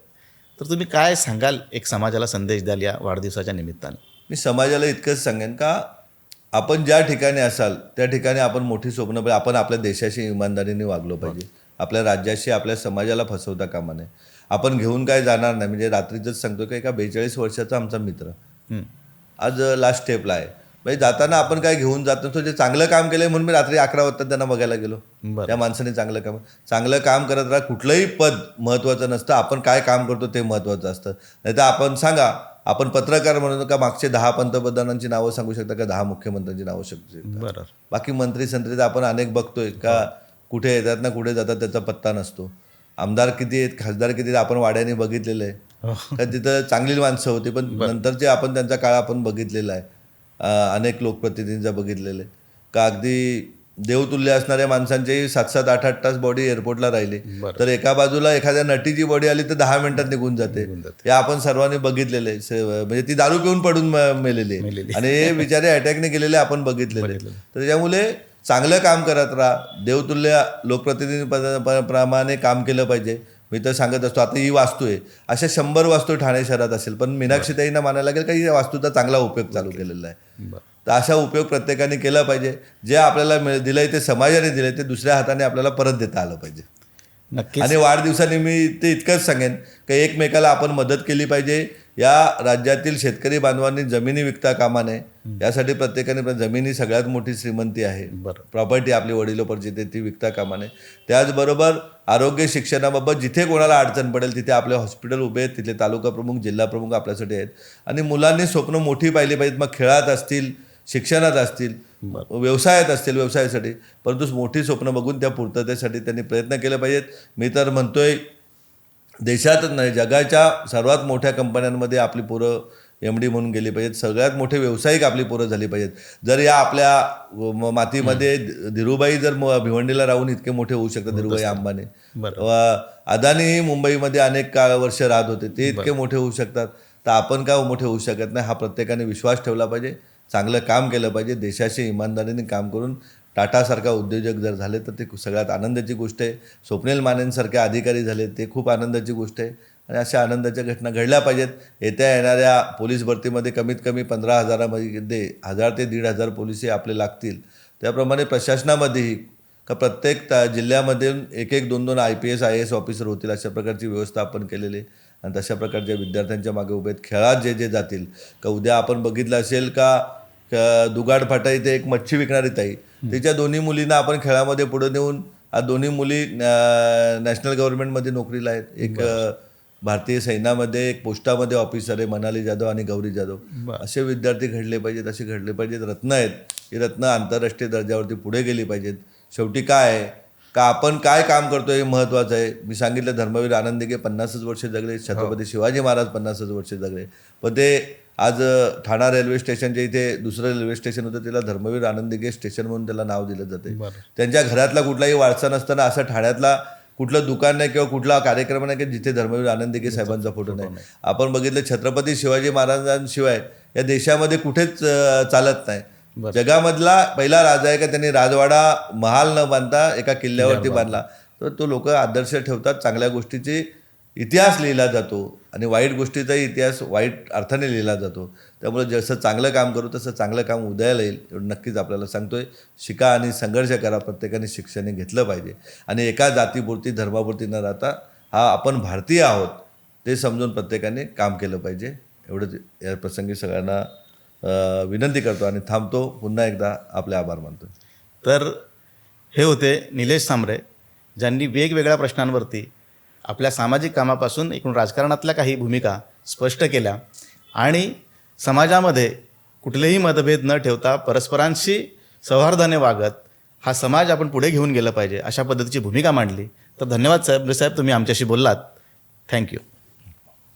तर तुम्ही काय सांगाल, एक समाजाला संदेश द्याल या वाढदिवसाच्या निमित्ताने? मी समाजाला इतकंच सांगेन का आपण ज्या ठिकाणी असाल त्या ठिकाणी आपण मोठी स्वप्न पाहिजे. आपण आपल्या देशाशी इमानदारीने वागलो पाहिजे, आपल्या राज्याशी, आपल्या समाजाला फसवता कामा नये. आपण घेऊन काय जाणार नाही. म्हणजे रात्रीचंच सांगतो की एका 42 वर्षाचा आमचा मित्र आज लास्ट स्टेपला आहे. म्हणजे जाताना आपण काय घेऊन जात नसतो. जे चांगलं काम केलंय म्हणून मी रात्री 11 वाजता त्यांना बघायला गेलो. त्या माणसाने चांगलं काम करत राहा. कुठलंही पद महत्त्वाचं नसतं, आपण काय काम करतो ते महत्त्वाचं असतं. नाही तर आपण सांगा, आपण पत्रकार म्हणून का मागचे 10 पंतप्रधानांची नावं सांगू शकता का, 10 मुख्यमंत्र्यांची नावं शकतो. बरं. बाकी मंत्री संत्री तर आपण अनेक बघतोय का, कुठे येतात ना कुठे जातात त्याचा पत्ता नसतो. आमदार किती आहेत, खासदार किती आहेत, आपण वाड्याने बघितलेलं आहे. का तिथं चांगली माणसं होती, पण नंतरचे आपण त्यांचा काळ आपण बघितलेला आहे. अनेक लोकप्रतिनिधींचा बघितलेलं आहे का अगदी देवतुल्य असणाऱ्या माणसांचेही 7-7, 8-8 तास बॉडी एअरपोर्टला राहिली, तर एका बाजूला एखाद्या नटीची बॉडी आली तर 10 मिनिटात निघून जाते. हे आपण सर्वांनी बघितलेलं आहे. म्हणजे ती दारू पिऊन पडून मेलेली आहे आणि हे बिचारे अटॅकने गेलेले आपण बघितलेले. तर त्यामुळे चांगलं काम करत राहा, देवतुल्य लोकप्रतिनिधीप्रमाणे काम केलं पाहिजे. मी तर सांगत असतो, आता ही वास्तू आहे, अशा 100 वास्तू ठाणे शहरात असेल, पण मीनाक्षीताईंना मानायला लागेल का या वास्तूचा चांगला उपयोग चालू केलेला आहे. तर अशा उपयोग प्रत्येकाने केला पाहिजे. जे आपल्याला दिलंय ते समाजाने दिलंय ते दुसऱ्या हाताने आपल्याला परत देता आलं पाहिजे. नक्कीच. आणि वाढदिवसानिमित्त इतकंच सांगेन की एकमेकाला आपण मदत केली पाहिजे. या राज्यातील शेतकरी बांधवांनी जमिनी विकता कामा नये, यासाठी प्रत्येकाने जमिनी सगळ्यात मोठी श्रीमंती आहे. प्रॉपर्टी आपली वडिलोपर्जित ती विकता कामा नये. त्याचबरोबर आरोग्य शिक्षणाबाबत जिथे कोणाला अडचण पडेल तिथे आपले हॉस्पिटल उभे आहेत, तिथले तालुका प्रमुख जिल्हा प्रमुख आपल्यासाठी आहेत. आणि मुलांनी स्वप्न मोठी पाहिली पाहिजेत, मग खेळात असतील, शिक्षणात असतील, व्यवसायात असतील, व्यवसायासाठी, परंतु मोठी स्वप्न बघून त्या पूर्ततेसाठी त्यांनी प्रयत्न केले पाहिजेत. मी तर म्हणतोय देशातच नाही जगाच्या सर्वात मोठ्या कंपन्यांमध्ये आपली पोरं MD म्हणून गेली पाहिजेत. सगळ्यात मोठे व्यावसायिक आपली पोरं झाली पाहिजेत. जर या आपल्या मातीमध्ये धीरूभाई जर भिवंडीला राहून इतके मोठे होऊ शकतात, धीरूभाई अंबानी, अदानी मुंबईमध्ये अनेक वर्ष राहत होते, ते इतके मोठे होऊ शकतात, तर आपण का मोठे होऊ शकत नाही. हा प्रत्येकाने विश्वास ठेवला पाहिजे, चांगलं काम केलं पाहिजे, देशाशी इमानदारीने काम करून टाटासारखा उद्योजक जर झाले तर ते सगळ्यात आनंदाची गोष्ट आहे. स्वप्नील मानेंसारखे अधिकारी झाले ते खूप आनंदाची गोष्ट आहे. आणि अशा आनंदाच्या घटना घडल्या पाहिजेत. येणाऱ्या पोलीस भरतीमध्ये कमीत कमी 15,000मध्ये 1,000 ते 1,500 पोलिस आपले लागतील. त्याप्रमाणे प्रशासनामध्येही का प्रत्येक जिल्ह्यामध्ये 1-1, 2-2 IPS IAS ऑफिसर होतील अशा प्रकारची व्यवस्था आपण केलेली आहे. आणि तशा प्रकारच्या विद्यार्थ्यांच्या मागे उभे आहेत. खेळात जे जातील का उद्या आपण बघितलं असेल का दुगाड फाटा इथे एक मच्छी विकणारी ताई, तिच्या दोन्ही मुलींना आपण खेळामध्ये पुढे नेऊन आज दोन्ही मुली नॅशनल गव्हर्नमेंटमध्ये नोकरीला आहेत. एक भारतीय सैन्यामध्ये, एक पोस्टामध्ये ऑफिसर आहे, मनाली जाधव आणि गौरी जाधव. असे विद्यार्थी घडले पाहिजेत, असे घडले पाहिजेत. रत्न आहेत, ही रत्न आंतरराष्ट्रीय दर्जावरती पुढे गेली पाहिजेत. शेवटी काय आहे का आपण काय काम करतोय हे महत्त्वाचं आहे. मी सांगितलं धर्मवीर आनंद दिघे 50 वर्ष जगले, छत्रपती शिवाजी महाराज 50 वर्ष जगले, पण ते आज ठाणा रेल्वे स्टेशनच्या इथे दुसरं रेल्वे स्टेशन होतं, त्याला धर्मवीर आनंद दिघे स्टेशन म्हणून त्याला नाव दिलं जाते. त्यांच्या घरातला कुठलाही वारसा नसताना असं ठाण्यातला कुठलं दुकान नाही किंवा कुठला कार्यक्रम नाही की जिथे धर्मवीर आनंद दिघे साहेबांचा फोटो नाही. आपण बघितलं छत्रपती शिवाजी महाराजांशिवाय या देशामध्ये कुठेच चालत नाही. जगामधला पहिला राजा आहे का त्यांनी राजवाडा महाल न बांधता एका किल्ल्यावरती बांधला. तर तो लोक आदर्श ठेवतात. चांगल्या गोष्टीचे इतिहास लिहिला जातो आणि वाईट गोष्टीचाही इतिहास वाईट अर्थाने लिहिला जातो. त्यामुळे जसं चांगलं काम करू तसं चांगलं काम उदयाला येईल एवढं नक्कीच आपल्याला सांगतोय. शिका आणि संघर्ष करा. प्रत्येकाने शिक्षण घेतलं पाहिजे आणि एका जातीपुरती धर्मापुरती न राहता हा आपण भारतीय आहोत ते समजून प्रत्येकाने काम केलं पाहिजे. एवढंच या प्रसंगी सगळ्यांना विनंती करतो आणि थांबतो. पुन्हा एकदा आपले आभार मानतो. तर हे होते निलेश सांबरे, ज्यांनी वेगवेगळ्या प्रश्नांवरती आपल्या सामाजिक कामापासून एकूण राजकारणातल्या काही भूमिका स्पष्ट केल्या आणि समाजामध्ये कुठलेही मतभेद न ठेवता परस्परांशी सौहार्दाने वागत हा समाज आपण पुढे घेऊन गेलं पाहिजे अशा पद्धतीची भूमिका मांडली. तर धन्यवाद साहेब. तुम्ही आमच्याशी बोललात. थँक्यू.